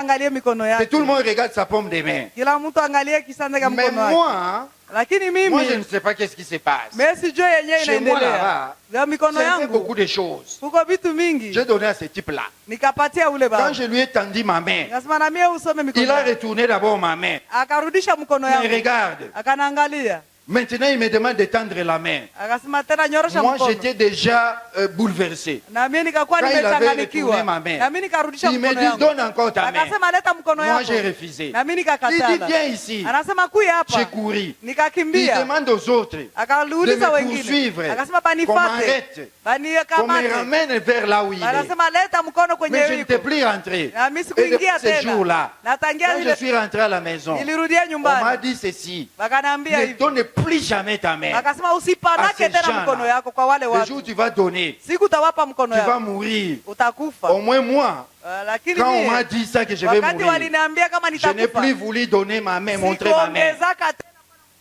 angalie mikono Que yake, tout le monde regarde sa paume de main. kila mtu angalie kisande cha Mais mkono wake. moi, Lakini moi, je ne mimi sais pas qu'est-ce qui se passe. mimi sijui yenyewe Chez moi, inaendelea là-bas, za mikono j'ai fait yangu, beaucoup de choses. kuko vitu mingi J'ai donné à ce type-là. nikapatia ule Quand baba, je lui ai tendu ma main, nikasema na mimi usome il mikono a yangu. retourné d'abord ma main. Akarudisha mkono Mais yangu, regarde, akanaangalia, maintenant il me demande de tendre la main. akasema tena nyorosha Moi, mkono, j'étais déjà bouleversé. na mimi nikakuwa Quand il avait nimechanganikiwa, retourné ma main, na mimi nikarudisha Il me mkono dit, yangu, donne encore ta main. akasema leta mkono Moi, yako, j'ai refusé. na mimi Il dit, nikakatala. viens ici. Anasema kuya J'ai hapa, couru. Il nikakimbia, demande aux autres de akauliza me wengine, poursuivre, akasema qu'on banifate, m'arrête, qu'on me banikamate, ramène vers là où il est. anasema leta mkono kwenye Mais je n'étais wiko, plus rentré. na mimi Et sikuingia depuis ce tena, jour-là, na tangia quand je ile suis rentré à la maison, nilirudia on m'a nyumbani, dit ceci. wakaniambia Ne hivi, donne plus jamais ta main. akasema À usipanake ces tena gens-là, mkono yako kwa wale le watu, jour où tu vas donner, siku utawapa mkono tu vas yako mourir. utakufa. Au moins moi, Lakini quand on m'a mie dit ça que je vais wakati mourir, waliniambia kama je n'ai nitakufa, plus voulu donner ma main, montrer ma main sikuongezaka tena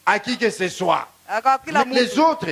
à qui que ce soit. kwa kila Mais les mtu, autres,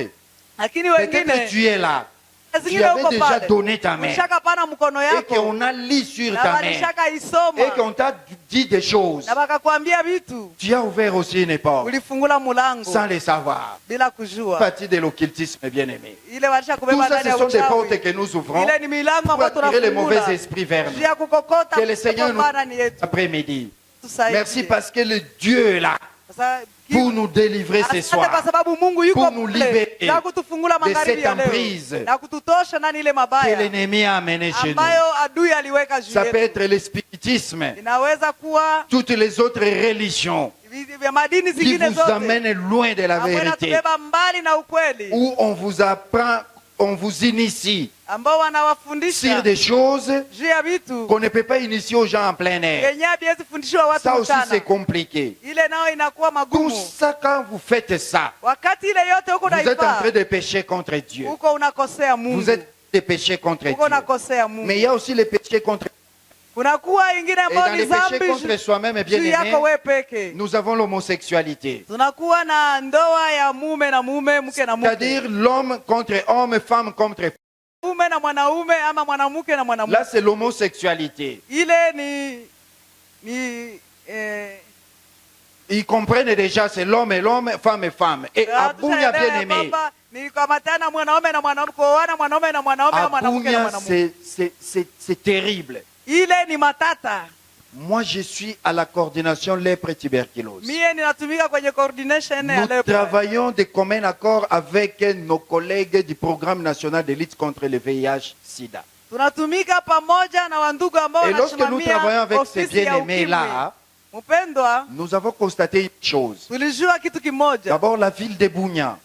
lakini peut-être que wengine tu es là, tu zingine avais huko déjà pale donné ta main ulishakapana mkono et yako qu'on a lu sur na ta main walishaka et isoma qu'on t'a dit des choses. na wakakwambia vitu, Tu as ouvert aussi une porte ulifungula mulango sans le savoir. bila kujua. Partie de l'occultisme, bien aimé. Ile walisha Tout kubeba ça, ndani ce ya sont des portes uchawi, que nous ouvrons ile ni milango pour ambayo attirer les mauvais tunafungula esprits vers nous. juu ya kukokota Que le Seigneur nous kutoka ndani yetu. après-midi. Tusaidie. Merci parce que le Dieu est là Sasa, pour nous délivrer ce asante kwa soir. sababu Mungu yuko Pour nous kule libérer na kutufungula de magharibi cette ya leo emprise na kututosha ndani ile que mabaya l'ennemi a amené chez nous. ambayo adui aliweka juu Ça peut yetu. être le spiritisme, Inaweza kuwa toutes les autres religions vya madini qui zingine vous zote amènent loin de la ambayo vérité, inatubeba mbali na ukweli, où on vous apprend, on vous initie ambao sur wanawafundisha des choses juu ya vitu qu'on ne peut pas initier aux gens en plein air. yenye haviwezi fundishiwa watu Ça aussi, c'est mchana. compliqué. Ile nao inakuwa Tout magumu. ça, quand vous faites ça, Wakati ile yote huko vous êtes en naifaa train de pécher contre Dieu. huko unakosea Mungu, Vous êtes de pécher contre huko Dieu. unakosea Mungu. Mais il y a aussi les péchés contre Kunakuwa ingine Et dans ambayo ni les péchés dhambi contre soi-même, bien juu yako aimé, wewe peke. nous avons l'homosexualité. Tunakuwa na ndoa ya mume na mume, mke na mke, C'est-à-dire l'homme contre homme, femme contre femme. mume na mwanaume ama mwanamke na mwanamke. Là, c'est l'homosexualité. Ile ni Ils comprennent déjà, c'est l'homme et l'homme, femme et femme. Et à Bounia, bien aimé, Ni kukamatana mwanaume na mwanaume, kuoana mwanaume na mwanaume au mwanamke na Abunya, mwanamke. c'est terrible. Ile ni matata. Moi, je suis à la coordination lèpre et tuberculose. Mie ninatumika kwenye coordination ya Nous leo. travaillons de commun accord avec nos collègues du programme national de lutte contre le VIH-Sida. Tunatumika pamoja na wandugu ambao Et lorsque nous travaillons wanasimamia avec ces ofisi ya bien-aimés ukimwi. là, Mpendwa, nous avons constaté une chose. tulijua kitu kimoja. D'abord, la ville de Bunia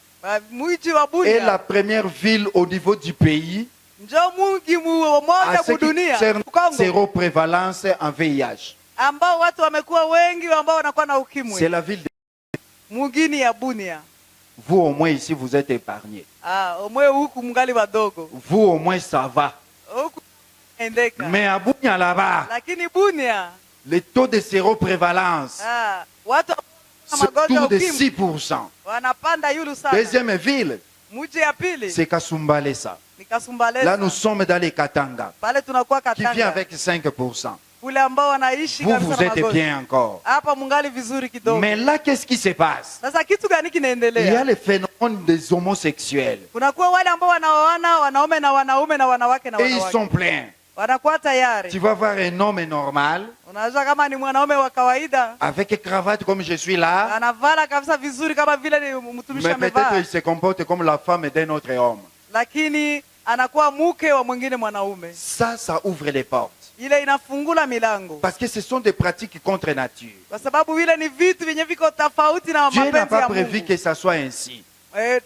Mji wa est la Bunia première ville au niveau du pays ndio mji à mmoja ce qui dunia concerne Kongo, zéro prévalence en VIH. ambao watu wamekuwa wengi ambao wanakuwa na C'est ukimwi. la ville de... Mugini ya Bunia. Vous, au moins, ici, vous êtes épargnés. Omwe huku mngali wadogo. Vous, au moins, ça va. Huku endeka. Mais à Bunia, là-bas, Lakini Bunia, le taux de séroprévalence, watu c'est magonjwa autour de ukimwi 6%. wanapanda yulu sana. Deuxième ville, Mji ya pili c'est Kasumbalesa. ni Kasumbalesa. Là, nous sommes dans les Katanga, Pale tunakuwa qui vient Katanga. avec 5%. Kule ambao wanaishi Vous, kabisa vous na êtes magonjwa. bien encore. Hapa mungali vizuri kidogo. Mais là, qu'est-ce qui se passe? Sasa kitu gani Il y a kinaendelea? le phénomène des homosexuels. Kunakuwa wale ambao wanaoana wanaume na wanaume na wanawake na Et ils wanawake. sont pleins. Wanakuwa tayari. Tu vas voir un homme normal, Unajua kama ni mwanaume wa kawaida, avec cravate comme je suis là, anavala kabisa vizuri kama vile ni mtumishi mais peut-être amevaa, il se comporte comme la femme d'un autre homme. lakini anakuwa mke wa mwingine mwanaume. Ça ouvre les portes. Ile inafungula milango. Parce que ce sont des pratiques contre nature. Kwa sababu vile ni vitu vyenye viko tofauti na Dieu n'a mapenzi pas ya prévu Mungu. que ça soit ainsi. Eh,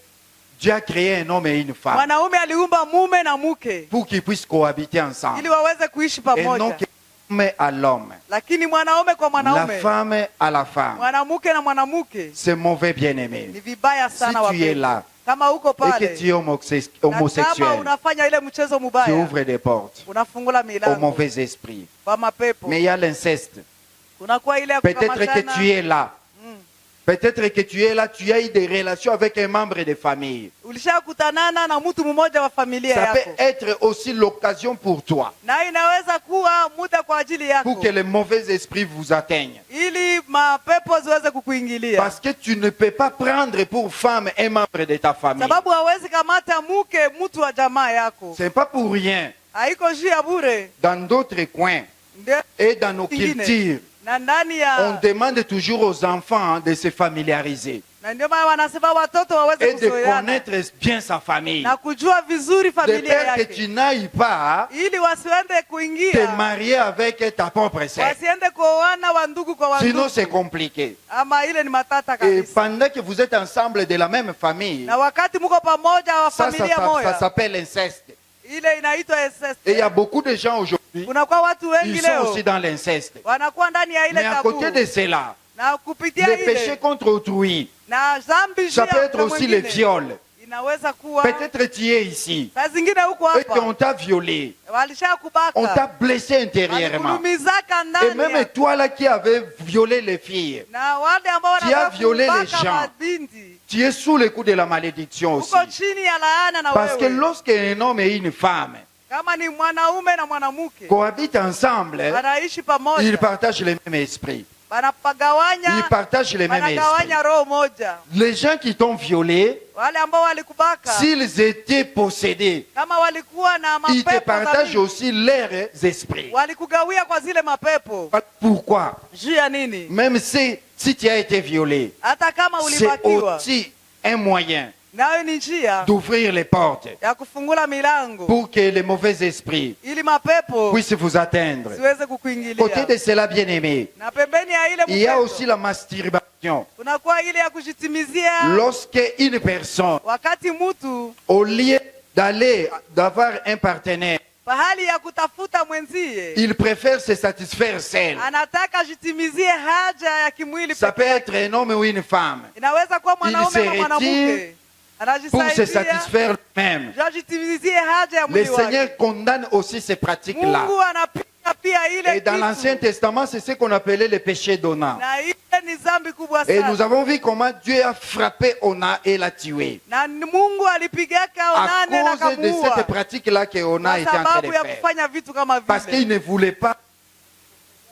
Dieu a créé un homme et une femme mwanaume aliumba mume na mke pour qu'ils puissent cohabiter ensemble. ili waweze kuishi Et non pamoja, que l'homme à l'homme, lakini mwanaume kwa la mwanaume, femme à la femme. mwanamke na mwanamke C'est mauvais bien-aimé. ni vibaya Si sana tu es wapendwa. là Kama uko et que pale tu es na kama homosexuel, unafanya ile mchezo tu mubaya, ouvres des portes unafungula au milango mauvais esprit. kwa mapepo. Mais il y a l'inceste. Kunakuwa ile ya Peut-être que kukamatana. tu es là. Peut-être que tu es là, tu as eu des relations avec un membre de famille. Ulishakutanana na mtu mmoja wa familia Ça yako, peut être aussi l'occasion pour toi, na inaweza kuwa muda kwa ajili yako, pour que les mauvais esprits vous atteignent. ili mapepo ziweze kukuingilia, Parce que tu ne peux pas prendre pour femme un membre de ta famille. sababu hawezi kamata mke mtu wa jamaa yako. Ce n'est pas pour rien. Haiko juu ya bure. Dans d'autres coins Ndio et dans nos ingine. cultures, Na ndani on ya demande toujours aux enfants de se familiariser na ndio maana wanasema watoto waweze et de kuzoeana connaître bien sa famille. na kujua vizuri De familia peur que yake, tu n'ailles pas ili wasiende te kuingia, marier avec ta propre sœur. wasiende kuoana wandugu kwa Sinon, wandugu, c'est compliqué. ama ile ni matata Et kabisa. pendant que vous êtes ensemble de la même famille, Na wakati mko pamoja wa familia ça moja, s'appelle inceste. ile inaitwa incest. Et il y a beaucoup de gens aujourd'hui, Kunakuwa watu wengi ils sont aussi leo dans l'inceste. wanakuwa ndani ya ile Mais à tabu, côté de cela, na kupitia les péchés ile contre autrui, na dhambi ça juu peut ya être mtu aussi le mwingine, viol. inaweza kuwa Peut-être tu es ici saa zingine huko et qu'on hapa t'a violé, on t'a walishakubaka, blessé intérieurement. walikulumizaka Et ndani même ya- toi là qui avais violé les filles, na wale ambao Tu as wanataka violé les kubaka gens. mabinti tu es sous le coup de la malédiction aussi. uko chini ya laana na Parce que wewe. lorsqu'un homme et une femme Kama ni mwanaume na mwanamke cohabitent ensemble, wanaishi ils pamoja, partagent le même esprit. wanapagawanya, Ils partagent le même esprit. wanagawanya roho moja. Les gens qui t'ont violé, Wale ambao walikubaka s'ils étaient possédés, kama walikuwa na ils te mapepo partagent dhambi, aussi leurs esprits. walikugawia kwa zile mapepo. Pourquoi? Juu ya nini? Même si tu as été violé, Hata kama c'est ulibakiwa, aussi un moyen nayo ni njia d'ouvrir les portes ya kufungula milango pour que les mauvais esprits ili mapepo puissent vous atteindre. siweze Côté kukuingilia. de cela, bien aimé, Na pembeni ya ile il y a mpepo, aussi la masturbation. kunakuwa ile ya kujitimizia. Lorsque une personne, Wakati mtu au lieu d'avoir un partenaire, pahali ya kutafuta mwenzie il préfère se satisfaire seul. anataka ajitimizie haja ya kimwili Ça peke peut yake. être un homme ou une femme. Inaweza kuwa Il mwanaume se na mwanamke pour se anajisaidia satisfaire lui-même. ajitimizie haja ya Le mwili wake. Seigneur condamne aussi ces pratiques-là. Mungu anapinga pia ile Et dans l'Ancien kitu, Testament, c'est ce qu'on appelait le péché d'Ona. na ile ni dhambi kubwa Et nous sana, avons vu comment Dieu a frappé Ona et l'a tué. na Mungu alipigaka À Onane na cause de kamuua cette pratique-là que Ona kwa était en train de sababu ya faire. kufanya vitu kama Parce qu'il vile, ne voulait pas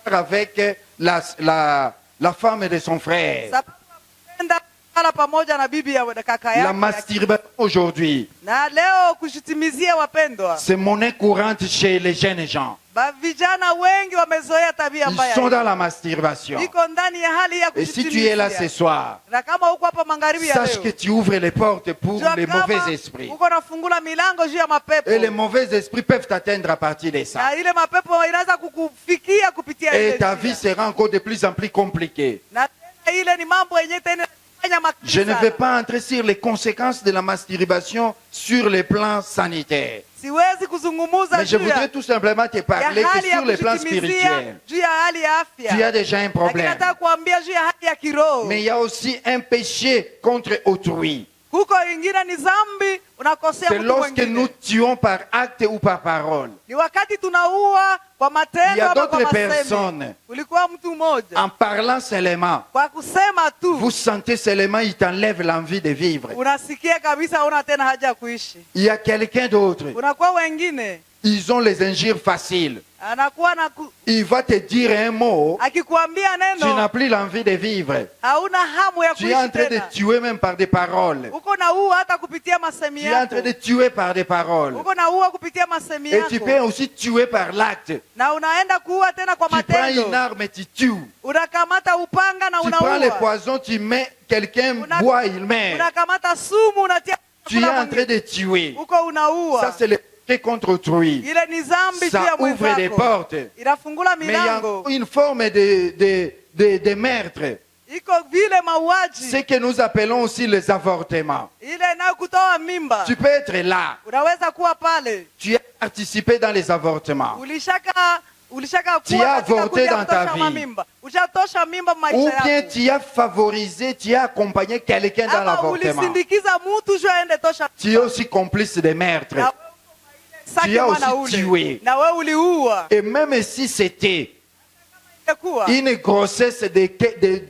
avec la femme de son frère. sababu ya kupenda kala pamoja na bibi ya kaka La yake. masturbation aujourd'hui, Na leo kushitimizia wapendwa, c'est monnaie courante chez les jeunes gens. vijana wengi wamezoea tabia Ils mbaya. sont dans la masturbation. Iko ndani ya hali ya Et si tu es là ce kushitimizia. soir, Na kama uko hapa magharibi ya sache que leo, tu ouvres les portes pour jua les kama mauvais esprits. uko nafungula milango juu ya mapepo. Et les mauvais esprits peuvent t'atteindre à partir de ça. Na ile mapepo inaweza kukufikia kupitia ile Et ta njia. vie sera encore de plus en plus compliquée. Na tena ile ni mambo yenyewe tena inafanya makali Je ne sana. vais pas entrer sur les conséquences de la masturbation sur le plan sanitaire. Siwezi kuzungumuza Mais je juu ya voudrais tout simplement te parler que sur le plan spirituel, juu ya hali ya afya. tu as déjà un Lakini problème. nataka kuambia juu ya hali ya kiroho. Mais il y a aussi un péché contre autrui. Huko ingine ni zambi unakosea C'est mtu lorsque nous mwingine. tuons par acte ou par parole. Ni wakati tunaua kwa Il y matendo a ama kwa d'autres masemi. personnes. Kulikuwa mtu mmoja En parlant seulement, kwa kusema tu vous sentez seulement, il t'enlève l'envie de vivre. unasikia kabisa una tena haja ya kuishi. Il y a quelqu'un d'autre. Unakuwa wengine Ils ont les injures faciles. anakuwa Il va te dire un mot, akikuambia tu n'as neno plus l'envie de vivre. hauna hamu ya Tu es en kuishi train de tena. tuer même par des paroles. Uko na ua hata kupitia masemi Tu es en train yako. de tuer par des paroles. Uko na ua kupitia masemi Et tu peux yako. aussi tuer par l'acte. Na unaenda kuua tena kwa Tu prends une matendo. arme et tu tues. Unakamata upanga na Tu prends les unaua. poisons, tu mets quelqu'un, Una- boit, il meurt. Unakamata sumu unatia Tu es en train de tuer. uko unaua. Ça, c'est le péché contre autrui. Ile ni zambi juu ya Ça ouvre des mwenzako. portes. Inafungula Mais il y a milango. une forme de meurtre. Iko vile mauaji. Ce que nous appelons aussi les avortements. Ile inayokutoa mimba. Tu peux être là. Unaweza kuwa pale. Tu as participé dans les avortements. Ulishaka Tu kuwa as katika avorté kuja dans ta kutosha vie. mamimba. Ushatosha mimba Ou maisha bien yako. tu as favorisé, tu as accompagné quelqu'un dans Ama l'avortement. ulisindikiza mtu juu aende tosha. Tu es aussi complice de meurtre. Na saki Tu as mwana aussi ule. tué. Na wewe uliua. Et même si c'était Kuwa. une grossesse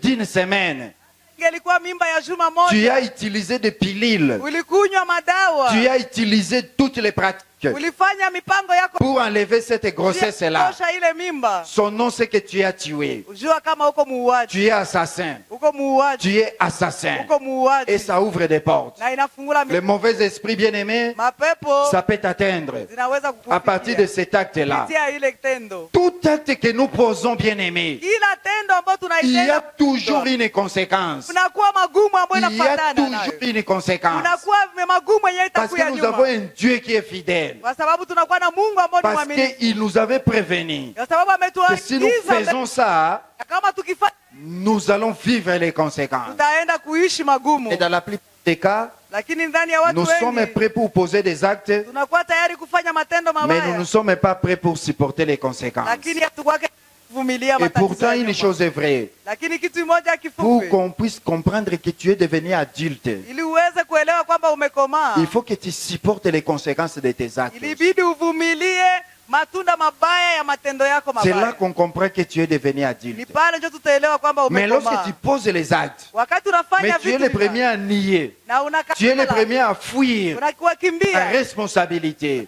d'une semaine, Ingelikuwa mimba ya juma tu moja. as utilisé des pilules, Ulikunywa madawa. tu as utilisé toutes les pratiques Ulifanya mipango yako pour enlever cette grossesse-là. tosha ile mimba. Son nom, c'est que tu as tué. Ujua kama uko muuaji. Tu es assassin. Uko muuaji. Tu es assassin. Uko muuaji. Et ça ouvre des portes. Na inafungula Les mauvais esprits bien-aimés, mapepo ça peut t'atteindre zinaweza à partir de cet acte-là. kupitia ile tendo. Tout acte que nous posons, bien-aimés, Kila tendo ambayo il y a tunaitenda toujours une conséquence. unakuwa magumu ambayo Il y a inafuatana toujours nayo. une conséquence. Unakuwa magumu yenyewe Parce que itakuya nous avons nyuma. un Dieu qui est fidèle. Kwa sababu tunakuwa na Mungu ambaye ni Parce mwaminifu. qu'il nous avait prévenu Kwa sababu que si nous ametuagiza faisons ça, kama tukifanya nous allons vivre les conséquences. tutaenda kuishi magumu. Et dans la plupart des cas, Lakini ndani ya watu nous sommes wengi prêts pour poser des actes, tunakuwa tayari kufanya matendo mais nous mabaya. ne sommes pas prêts pour supporter les conséquences. Lakini hatukwake kuvumilia Et matatizo. pourtant, ya une nyuma. chose est vraie. Lakini kitu moja Pour kifupi qu'on puisse comprendre que tu es devenu adulte, ili uweze kuelewa kwamba umekomaa. il faut que tu supportes les conséquences de tes actes. Ilibidi uvumilie matunda mabaya ya matendo yako C'est là mabaya. qu'on comprend que tu es devenu Ni adulte. pale ndio tutaelewa kwamba Mais lorsque umekomaa. tu poses les actes, Wakati mais unafanya tu es vitu le premier à nier, na tu es le unakatala, premier à fuir unakuwa la kimbia, responsabilité.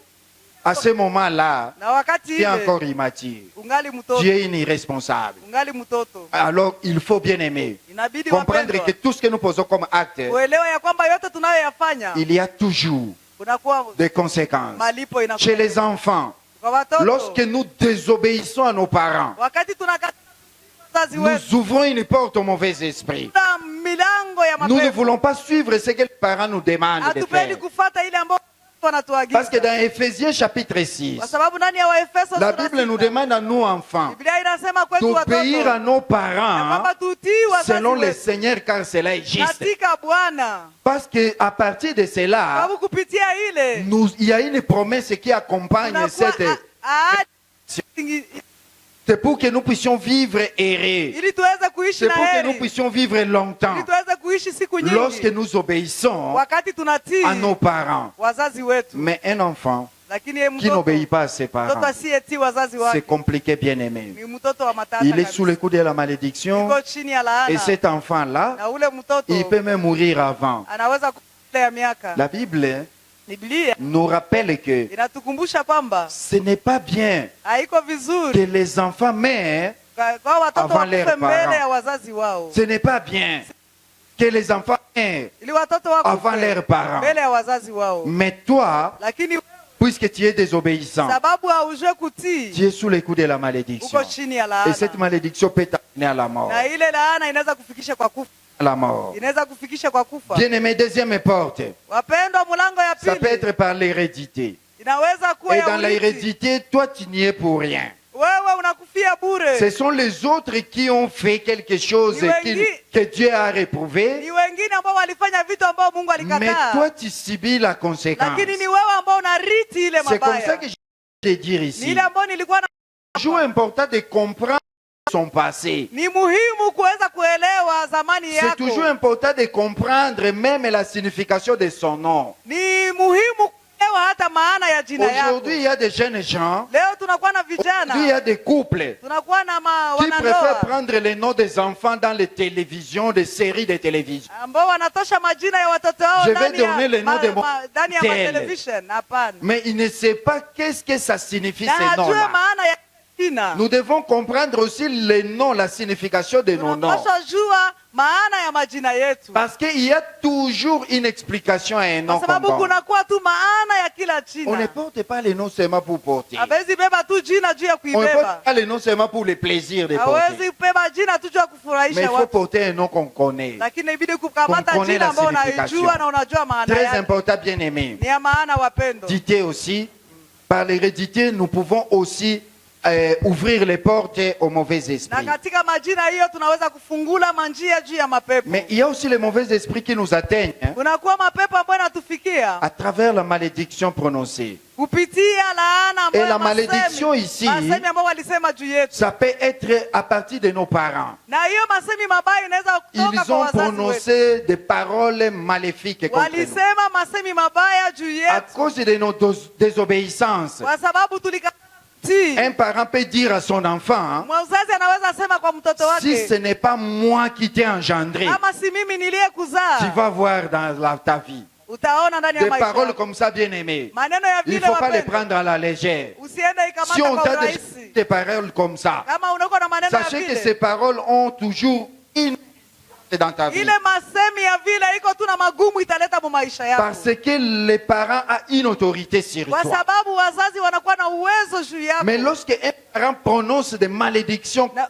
À ce moment-là, na wakati tu es ile encore immature. ungali mtoto, Tu es une irresponsable. ungali mtoto. Alors, il faut bien aimer. Inabidi Comprendre wapendwa, que tout ce que nous posons comme acte, uelewe ya kwamba yote tunayoyafanya il y a toujours kunakuwa des conséquences. malipo Chez inakuwa les enfants, kwa watoto. lorsque nous désobéissons à nos parents, Wakati tunakataa wazazi wetu, nous ouvrons une porte au mauvais esprit. tuna milango ya Nous ne mapepo. voulons pas suivre ce que les parents nous demandent de Hatupendi faire. kufuata ile ambayo wanatuagiza. Parce que dans Ephésiens chapitre 6, Kwa sababu ndani ya Waefeso la sura Bible nous sita, demande à nous enfants Biblia inasema kwetu d'obéir à watoto nos ya parents kwamba tutii wazazi selon le wetu Seigneur car cela est juste. katika Bwana. Parce que à partir de cela, Sababu kupitia ile il y a une promesse qui accompagne tunakuwa cette... ahadi C'est pour que nous puissions vivre errer. ili tuweze kuishi C'est na pour que nous heri, puissions vivre longtemps. ili tuweze kuishi siku Lorsque nyingi nous obéissons wakati tunatii à nos parents. wazazi wetu. Mais un enfant Lakini yeye qui n'obéit pas à ses mtoto parents, asiyetii wazazi c'est wake compliqué, bien aimé. ni mtoto wa matata Il est kabisa. sous le coup de la malédiction. Yuko chini ya Et laana, cet enfant-là, na ule mtoto il peut même mourir avant. anaweza kupotea miaka. La Bible Biblia nous rappelle que inatukumbusha kwamba ce n'est pas bien haiko que vizuri les enfants meurent. kwa watoto Avant leurs wakufe mbele parents. ya wazazi wao. Ce n'est pas bien que les enfants ili watoto avant wakufe leurs parents. mbele ya wazazi wao. Mais toi, Lakini puisque tu es désobéissant, sababu haujue kutii, tu es sous les coups de la malédiction. uko chini ya Et cette laana, malédiction peut t'amener à la mort. na ile laana inaweza kufikisha kwa kufa, À la mort. inaweza kufikisha kwa kufa. Bien-aimé, deuxième porte. Wapendwa, mlango ya Ça peut pili être par l'hérédité. inaweza kuwa Et ya dans urithi. l'hérédité, toi, tu n'y es pour rien. Wewe unakufia bure. Ce sont les autres qui ont fait quelque chose que Dieu a réprouvé. Ni wengine ambao walifanya vitu ambao Mungu Mais alikataa, toi, tu subis la conséquence. lakini ni wewe ambao unariti ile C'est comme ça mabaya. que je vais te dire Ni ici. ile ambayo nilikuwa na C'est toujours important de comprendre son passé. ni muhimu kuweza kuelewa zamani C'est yako. toujours important de comprendre même la signification de son nom. Ni muhimu kuelewa hata maana ya jina yako. Aujourd'hui, il y a des jeunes gens, Leo tunakuwa na aujourd'hui, il y vijana, a des couples tunakuwa na qui préfèrent wanandoa prendre les noms des enfants dans les télévisions, des séries de télévision. ambao wanatosha majina ya watoto wao Je vais ndani ya donner le nom de mon ndani ya tel. television. Hapana, Mais il ne sait pas qu'est-ce que ça signifie na ces hajue noms-là. maana ya jina. Nous devons comprendre aussi les noms, la signification de nos noms. Tunapaswa jua maana ya majina yetu, Parce qu'il y a toujours une explication à un nom kwa sababu quelconque. kunakuwa tu maana ya kila On ne jina. porte pas les noms seulement pour porter. Hawezi beba tu jina juu ya On ne porte kuibeba, pas les noms seulement pour le plaisir de porter. hawezi beba jina tu juu ya Mais il kufurahisha faut watu, porter un nom qu'on connaît. lakini inabidi kukamata Comprenez jina la ambayo signification. unaijua na unajua maana Très yake. important, bien aimé. Ni ya maana, wapendo. Hérédité aussi. Par l'hérédité, nous pouvons aussi ouvrir les portes aux mauvais Na esprits. katika majina hiyo tunaweza kufungula manjia juu ya mapepo. Mais il y a aussi les mauvais esprits qui nous atteignent hein, Kunakuwa mapepo ambayo yanatufikia à travers la malédiction prononcée. kupitia laana ambayo Et la malédiction ici, masemi ambayo walisema juu yetu, ça peut être à partir de nos parents. na hiyo masemi mabaya inaweza kutoka Ils kwa ont wazazi wetu. prononcé des paroles maléfiques contre nous. Walisema masemi mabaya juu À yetu cause de nos désobéissances, kwa sababu tulikatii. un parent peut dire à son enfant, hein, Mzazi anaweza sema kwa mtoto si wake, ce n'est pas moi qui t'ai engendré, kama si mimi tu niliyekuzaa, vas voir dans ta vie. utaona ndani ya Des maisha paroles yako. comme ça, bien aimées. Maneno ya Il ne vile, faut pas les wapendwa, prendre à la légère. usiende Si on ikamata kwa t'a urahisi. des paroles comme ça, Kama unakuwa na maneno ya sachez que vile, ces paroles ont toujours une dans ta vie. ile masemi ya vile iko tu na magumu italeta mu maisha yako, Parce que les parents ont une autorité sur kwa toi. sababu wazazi wanakuwa na uwezo juu yako. Mais lorsque un parent prononce des malédictions Na-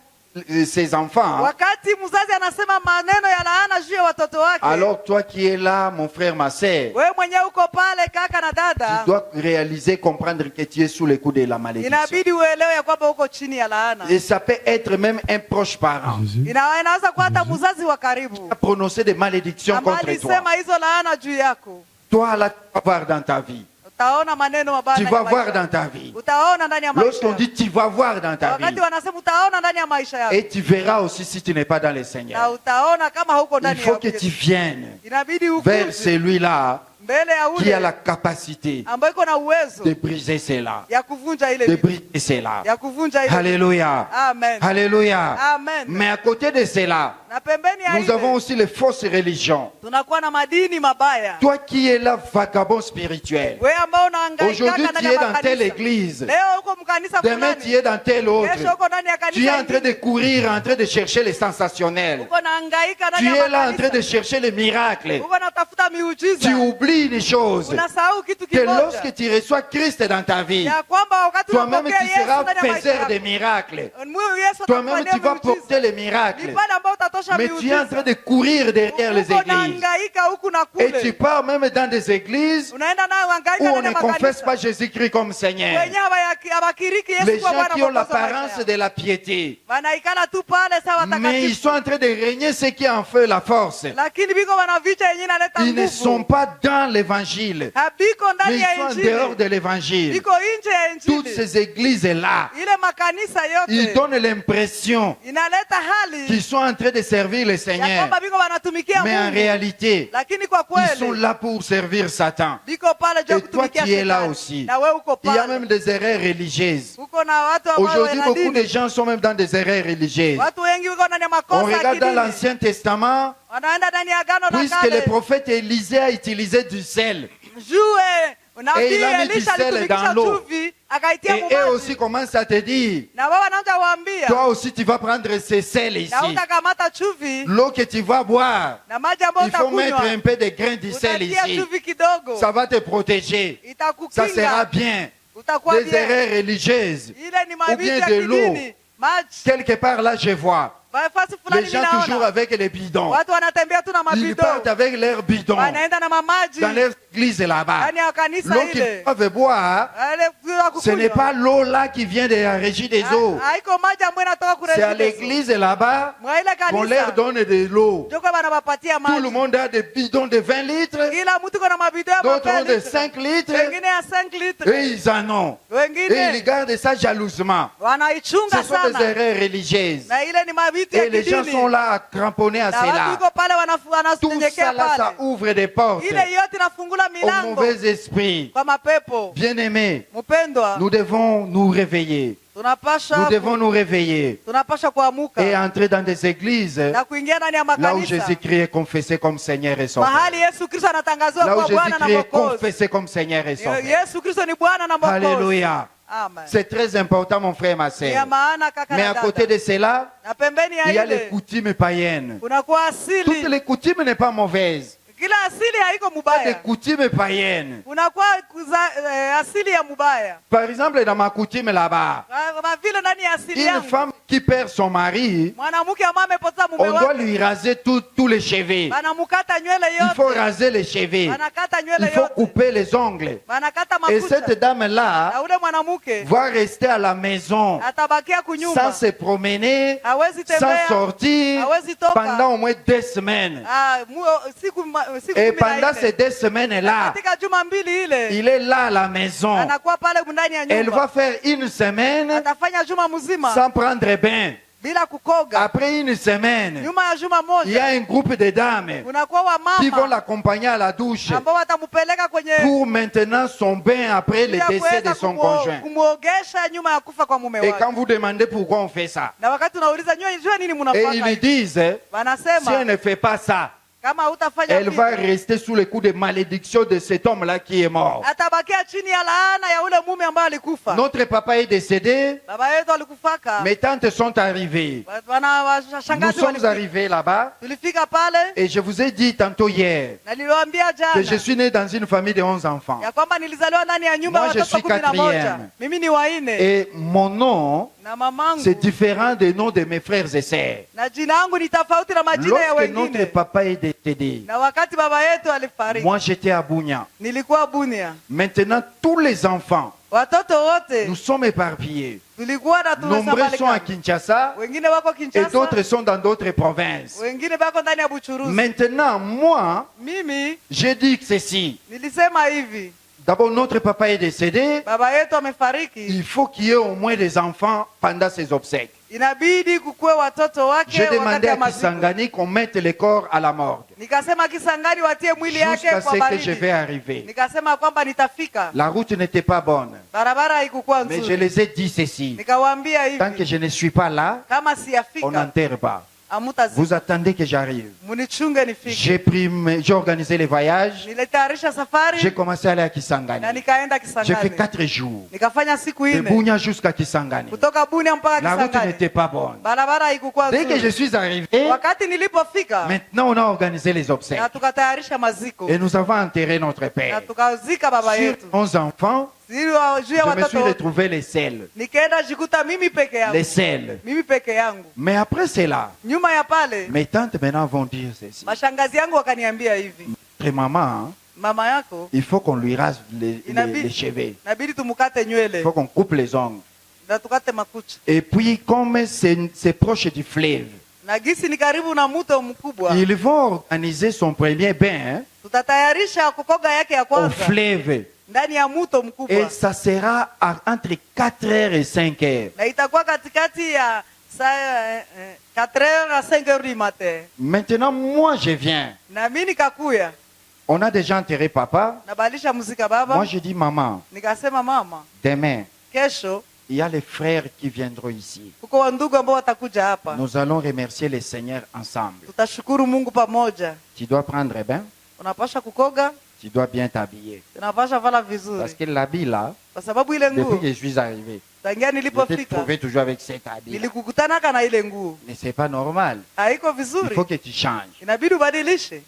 ses enfants, hein, Wakati mzazi anasema maneno ya laana juu ya watoto wake, alors toi qui es là, mon frère, ma sœur, wewe mwenyewe uko pale, kaka na tu dada, dois réaliser, comprendre que tu es sous le coup de la malédiction. inabidi uelewe ya kwamba uko chini ya laana. Et ça peut être même un proche parent Inaweza kuwa hata mzazi wa karibu qui a prononcé des malédictions ambaye contre toi. alisema hizo laana juu yako. Toi, là, tu vas voir dans ta vie. Utaona maneno mabaya Tu ndani vas ya voir maisha dans ta yako. vie. Utaona ndani ya maisha Lorsqu'on yako. dit tu vas voir dans ta vie, Wakati wanasema utaona ndani ya maisha yako, et tu verras aussi si tu n'es pas dans le na Seigneur. utaona kama huko Il ndani faut ya que tu Yesu. viennes Inabidi vers ukuje celui-là mbele ya qui a la ule capacité ambaye iko na uwezo de briser cela. ya kuvunja ile De vitu, briser cela. ya kuvunja ile. Alléluia. Amen. Alléluia. Amen. Mais à côté de cela, Na pembeni ya nous avons ile aussi les fausses religions. tunakuwa na madini mabaya. Toi qui es là, vagabond spirituel, Wewe ambao unahangaika aujourd'hui tu ndani es ya dans telle makanisa, église, leo uko mkanisa demain tu fulani, es dans telle autre. kesho uko ndani ya Tu es kanisa en train de ingine, courir, en train de chercher les sensationnels. uko nahangaika Tu ndani ya es là en train de makanisa, chercher les miracles. uko natafuta miujiza, Tu oublies une chose, unasahau kitu que kimoja, lorsque tu reçois Christ dans ta vie, ya kwamba wakati toi-même unapokea tu Yesu seras ndani ya maisha faiseur yako, de miracles. Yesu Toi-même atakufanyia tu vas miujiza. porter les Ni miracles. pale ambao utatosha Mais tu es en train miujiza. de courir derrière les Uko églises. nahangaika huku na Et kule. tu pars même dans des églises Unaenda nayo où hangaika on ndani ne ya confesse makanisa. pas Jésus-Christ comme Seigneur. Wenyewe hawakiriki Yesu Les kuwa gens Bwana qui ont Mwokozi wa maisha l'apparence yao. de la piété. Wanaikala tu pale sawa Mais ils watakatifu. sont en train de régner ce qui en fait la force. Lakini biko wanavicha yenyewe inaleta Ils ne sont nguvu. pas dans l'évangile. Habiko Mais ndani ils ya sont en dehors injili. de l'évangile. Biko nje ya Toutes injili. ces églises-là, Ile makanisa ils yote donnent l'impression inaleta hali qu'ils sont en train de servir le ya Seigneur. kwamba biko wanatumikia Mais en Mungu. réalité, Lakini kwa ils sont kweli là pour servir Satan. biko pale juu ya Et toi kutumikia qui es là shetani. aussi. Na wewe uko Il y a pale. même des erreurs religieuses. Uko na watu ambao Aujourd'hui, wana beaucoup de dini. gens sont même dans des erreurs religieuses. Watu wengi wiko ndani ya On makosa ya regarde dans kidini. l'Ancien Testament, Wanaenda ndani ya agano la puisque le kale. prophète Élisée a utilisé du sel. Jue Et nabii il a mis du Elisha sel alitumikisha dans l'eau. chumvi akaitia Et eux mumaji. aussi commencent à te dire, Na wao wanaanza waambia, toi aussi tu vas prendre ces sels ici. na utakamata chumvi L'eau que tu vas boire, na maji ambayo il faut mettre utakunywa, un peu de grains de sel utatia ici. chumvi kidogo, Ça va te protéger. Ça sera itakukinga, bien. utakuwa Des bien. erreurs religieuses. Ile ni Ou mavitu bien ya de l'eau. kidini, maji. Quelque part là, je vois. Fasi Les fulani gens toujours ninaona avec les bidons. watu wanatembea tu na Ils mabido, partent avec leurs bidons wanaenda na mamaji dans leur église là-bas. ndani ya kanisa L'eau qu'ils ile. doivent boire, Ale ya ce n'est kukunywa. pas l'eau là qui vient de la régie des eaux. Haiko maji ambayo inatoka C'est à kule l'église là-bas mwa ile qu'on leur kanisa. donne de l'eau. Joko wanawapatia Tout le maji. monde a des bidons de 20 litres, Kila mtu kuna mabido ya d'autres ont de mapenzi. 5 litres, Wengine ya 5 litres. et ils en ont. Et ils Wengine gardent ça jalousement. wanaichunga Ce sont des sana. erreurs religieuses. Na ile ni mabitu ya Et les gens kidini. sont là cramponnés à Na watu cela. iko pale Tout wananyenyekea ça là, ça pale. ouvre des portes Ile yote inafungula au milango mauvais esprit. kwa mapepo. Bien-aimés, Mpendwa, nous devons nous réveiller. Nous tunapasha devons nous réveiller tunapasha et kuamuka entrer dans des églises na kuingia ndani ya là où makanisa Jésus-Christ est confessé comme Seigneur et Sauveur. mahali Yesu Kristo anatangaziwa Là où kwa Bwana na Jésus-Christ est Mwokozi. confessé comme Seigneur et Sauveur. Yesu Kristo ni Bwana na Mwokozi. Alléluia. Amen. C'est très important, mon frère, ma Ni ya sœur. maana kaka Mais na à dada. côté de cela, Na pembeni il y ya a les ile coutumes païennes. kunakuwa Toutes asili. les coutumes n'est pas mauvaises. Kila asili haiko Il y a des mubaya. coutumes païennes. Kunakuwa asili ya mubaya. Par exemple, dans ma coutume là-bas, Kama vile ndani ya asili une yangu. femme qui perd son mari, Mwanamke ambaye amepoteza mume on doit wake. lui raser tous les cheveux. Banamukata nywele Il faut yote. raser les cheveux. Banakata Il nywele faut yote. couper les ongles. Banakata Et makucha. cette dame-là Na ule mwanamke va rester à la maison atabakia sans kunyumba. se promener, Hawezi sans tembea. sortir Hawezi toka. pendant au moins 2 semaines. Siku Et 14. pendant ces 2 semaines-là, Katika juma mbili ile il est là à la maison. anakuwa pale ndani ya Elle va nyumba. faire 1 semaine Atafanya juma mzima sans prendre bain. bila kukoga. Après 1 semaine, Nyuma ya juma il y a moja un groupe de dames kunakuwa qui vont wamama l'accompagner à la douche ambao watamupeleka kwenye pour maintenant son bain après le ya décès de kuweza son conjoint. kumwogesha nyuma ya kufa kwa mume Et wake. quand vous demandez pourquoi on fait ça, Na wakati unauliza jua nini et mnafanya ils lui hivi? disent, si elle Wanasema ne fait pas ça, kama hutafanya elle va hivi, rester sous le coup de malédiction de cet homme-là qui est mort. atabakia chini ya laana ya ule mume ambaye alikufa. Notre papa est décédé, Baba yetu alikufaka. mes tantes sont arrivées. Wana Nous washangazi sommes walifika. arrivés là-bas Tulifika pale et je vous ai dit tantôt hier na niliwaambia que je jana suis né dans une famille de 11 enfants. ya kwamba nilizaliwa ndani ya nyumba ya Moi, je watoto suis 11. quatrième. Mimi ni waine Et mon nom, na mamangu c'est différent des noms de mes frères et sœurs. na jina langu ni tofauti na majina ya Lorsque notre wengine. papa est décédé, Na wakati baba yetu alifariki, moi j'étais à Bounia. nilikuwa Bunia. Maintenant, tous les enfants, Watoto wote nous sommes éparpillés. tulikuwa na Nombreux sont à tunasambalika. Kinshasa Wengine wako et Kinshasa, d'autres sont dans d'autres provinces. wengine bako ndani ya Buchuruzi. Maintenant, moi, Mimi j'ai dit que ceci. nilisema hivi, D'abord, notre papa est décédé. baba yetu amefariki, Il faut qu'il y ait au moins des enfants pendant ses obsèques. inabidi kukue watoto wake J'ai wakati demandé ya à maziko. Kisangani qu'on mette les corps à la morgue Nikasema Kisangani watie mwili yake jusqu'à kwa ce que je vais baridi. arriver. Nikasema kwamba nitafika. La route n'était pas bonne, Barabara haikukuwa mais je nzuri. les ai dit ceci. Nikawaambia Tant que hivi, je ne suis pas là, kama on siyafika n'enterre pas. amutazi. Vous attendez que j'arrive. Munichunge nifike. J'ai organisé les voyages. Nilitayarisha J'ai safari commencé à aller à na Kisangani. nikaenda J'ai fait Kisangani. 4 jours. Nikafanya siku De 4 Bounia jusqu'à Kisangani. kutoka Bunia mpaka La route Kisangani. n'était pas bonne. Barabara haikukuwa Dès que je nzuri. suis arrivé, Wakati nilipofika maintenant on a organisé les obsèques. na tukatayarisha maziko Et nous avons enterré notre na père. tukazika baba Sur yetu. 11 enfants, Juu ya je me suis watoto retrouvé les seuls. nikaenda jikuta mimi peke yangu. Les seuls. Mimi peke yangu. Mais après cela, Nyuma ya pale mes tantes maintenant vont dire ceci. mashangazi yangu wakaniambia hivi, Très maman, mama yako il faut qu'on lui rase les cheveux. inabidi tumukate Il nywele faut qu'on coupe les ongles. na tukate makucha. Et puis, comme c'est proche du fleuve, Na gisi ni karibu na mto mkubwa, ils vont organiser son premier bain tutatayarisha kukoga yake ya au kwanza fleuve. ndani ya mto Et mkubwa, ça sera entre 4h et 5h. na itakuwa katikati ya saa 4h à 5h du matin. Maintenant, moi, je viens. Na mimi nikakuya On a déjà enterré papa. nabadilisha muzika baba. Moi, je dis, maman, Nikasema mama, demain, kesho il y a les frères qui viendront ici. kuko wandugu ambao watakuja hapa, Nous allons remercier le Seigneur ensemble. tutashukuru Mungu pamoja. Tu dois prendre bain, Unapasha kukoga, tu dois bien t'habiller. tunapasha vala vizuri, Parce que l'habit là, kwa sababu ile depuis nguo que je suis arrivé, tangia je t'ai nilipofika trouvé toujours avec cet habit. nilikukutanaka na ile nguo, Mais c'est pas normal. haiko Il vizuri, faut que tu changes. inabidi ubadilishe.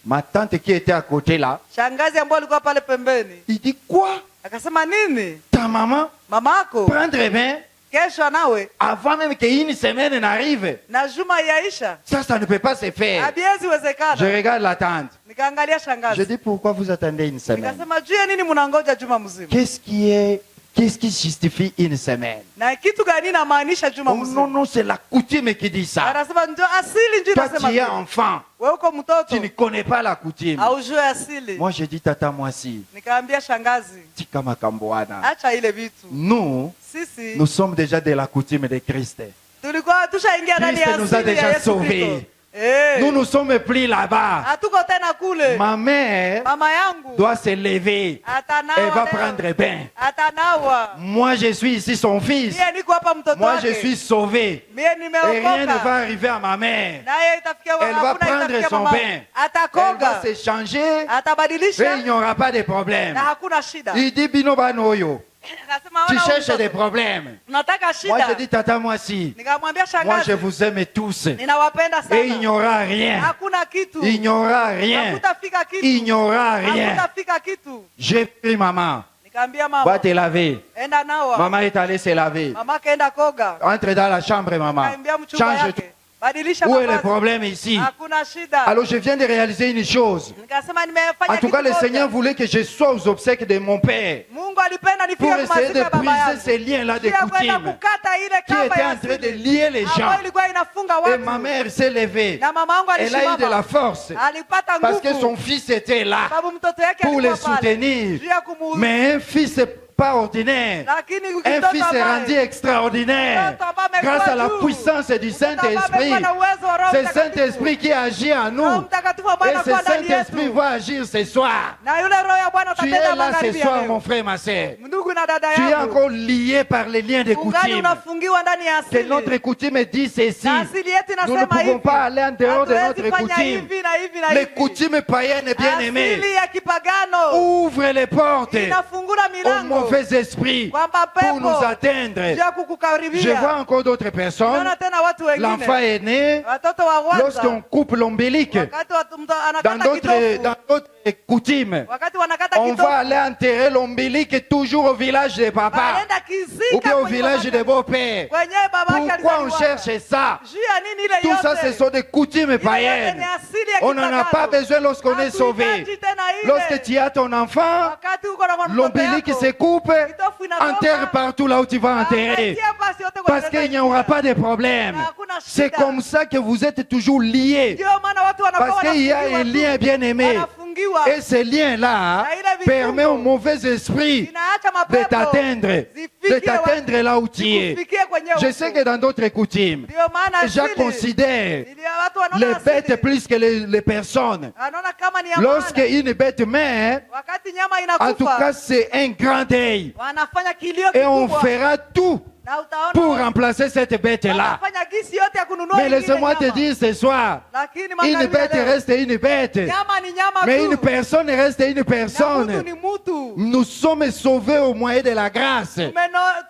Ma tante qui était à côté là, Shangazi ambaye alikuwa pale pembeni il dit quoi? akasema, nini Ta maman mamako prendre bain kesho nawe avant même qu'une semaine n'arrive. na juma yaisha? Ça ne peut pas se faire. Habiwezi Je wezekana. regarde la tante. Nikaangalia Je shangazi, dis pourquoi vous attendez une semaine? nikasema juu ya nini mnangoja juma mzima? Qu'est-ce qui justifie une semaine? Na kitu gani inamaanisha juma Oh, non, mzima? non, c'est la coutume qui dit ça. Anasema ndio asili, ndio Toi, nasema tu es vile. enfant, Wewe uko mtoto tu ne connais pas la coutume. haujui asili. Moi, je dis, tata, moi si. Nikaambia shangazi, Tika makamboana. acha ile vitu. Nous, Sisi nous sommes déjà de la coutume de Christ. tulikuwa tushaingia ndani ya Christ nous a asili ya déjà Yesu sauvés. Kristo. Eh, Nous ne sommes plus là-bas. hatuko tena kule. Ma mère Mama yangu doit se lever. atanawa Elle va leo. prendre bain. Atanawa. Moi, je suis ici son fils. Mie niko hapa mtoto Moi, wake. je suis sauvé. Mie Et rien ne nimeokoka. va arriver à ma mère. Naye itafikia Elle va hakuna prendre itafikia son mama. bain. Elle va Atakoga. se changer. Atabadilisha Et il n'y aura pas de problème. na hakuna shida. Il dit, Bino Banoyo, Akasema tu ona cherches huyu des mtoto. problèmes. Unataka Moi, shida. je dis, tata, moi si. Nikamwambia Moi, je shangazi, vous aime tous. ninawapenda Et il n'y sana. aura rien. Hakuna kitu. Il n'y aura rien. Hakutafika kitu. Il n'y aura rien. Hakutafika kitu. J'ai pris maman. Nikaambia Va mama, te laver. enda nawa. Maman est allée se laver. Mama kaenda koga. Entre dans la chambre, maman. Nikaambia mchumba Change. yake, badilisha Où est le mavazi. problème ici? Hakuna shida. Alors, je viens de réaliser une chose. Nikasema nimefanya En tout cas, kitu le moja. Seigneur voulait que je sois aux obsèques de mon père Mungu alipenda nifike pour kwa essayer maziko de ya baba briser yangu. ces liens-là de Pia kwenda coutume kukata ile qui kamba étaient ya en train de asili lier les gens. ambayo ilikuwa inafunga Et watu. ma mère s'est levée. Na mama yangu Elle a eu de la alisimama. force Alipata parce que nguvu. son fils était là Sababu mtoto yake pour alikuwa le pale. soutenir. Juu ya kumuuza. Mais un fils pas ordinaire. Lakini Un ukitoka fils est pale, rendu extraordinaire mtoto ambaye amekuwa grâce à la juu. puissance du Mtoto ambaye Saint-Esprit. amekuwa na uwezo wa Roho C'est Mtakatifu. Saint-Esprit qui agit en Roho nous. Mtakatifu ambaye Et ce anakuwa ndani Saint-Esprit yetu. va agir ce soir. Na yule Roho ya Bwana Tu es atatenda là ce magharibi ya soir, leo. mon frère, ma sœur. Ndugu na dada Tu es yangu, encore lié par les liens de ungali coutume. unafungiwa ndani ya Que asili. notre coutume dit ceci. Na asili yetu Nous ne inasema pouvons hivi. pas aller en dehors de Hatuwezi notre fanya coutume. hivi na hivi na Les hivi. coutumes païennes bien-aimées Asili ya kipagano ouvrent les portes inafungula aux milango mauvais esprits kwamba pour nous pepo atteindre. ya kukukaribia. Je vois encore d'autres personnes. Unaona tena watu L'enfant wengine est né watoto wa lorsqu'on kwanza coupe l'ombilique. wakati mtu Dans anakata kitofu, d'autres coutumes, wakati wanakata on kitofu va aller enterrer l'ombilique toujours au village de papa wanaenda ou kizika bien au kwenye village babake. de beau-père. Kwenye babake Pourquoi on alizaliwa. cherche ça? Juu ya nini ile Tout ça, yote? ce sont des coutumes Ile yote païennes. ni asili ya On n'en a kipagano. pas besoin lorsqu'on est sauvé. Hatuhitaji tena ile. Lorsque tu as ton enfant, Wakati uko na mtoto l'ombilique yako, se coupe, kitofu inatoka, enterre partout là où tu vas enterrer. anatia pasi yote Parce kwenye qu'il n'y aura meza. pas de problème. Na hakuna C'est shida. comme ça que vous êtes toujours liés. Ndio maana watu wanakuwa Parce qu'il y a wanafungiwa un tu. lien bien-aimé. Wanafungiwa. Et ce lien-là Na ile vifungo permet au mauvais esprit inaacha de mapepo t'atteindre, de là où tu es. zikufikie kwenye Je huko. sais que dans d'autres coutumes, Ndio maana je asili, considère ili watu wanaona les bêtes asili. plus que les personnes. Anaona kama ni ya Lorsque maana. une bête meurt, Wakati nyama en tout inakufa cas, c'est un grand deuil. wanafanya kilio Et on kikubwa. fera tout Na utaona pour remplacer cette bête-là. wanafanya gisi yote ya kununua Mais ingine laisse-moi te nyama. dire ce soir, Lakini une magharibi ya bête leo, reste une bête. nyama ni nyama Mais tu. une personne reste une Na mutu personne. ni mutu. Nous sommes sauvés au moyen de la grâce. C'est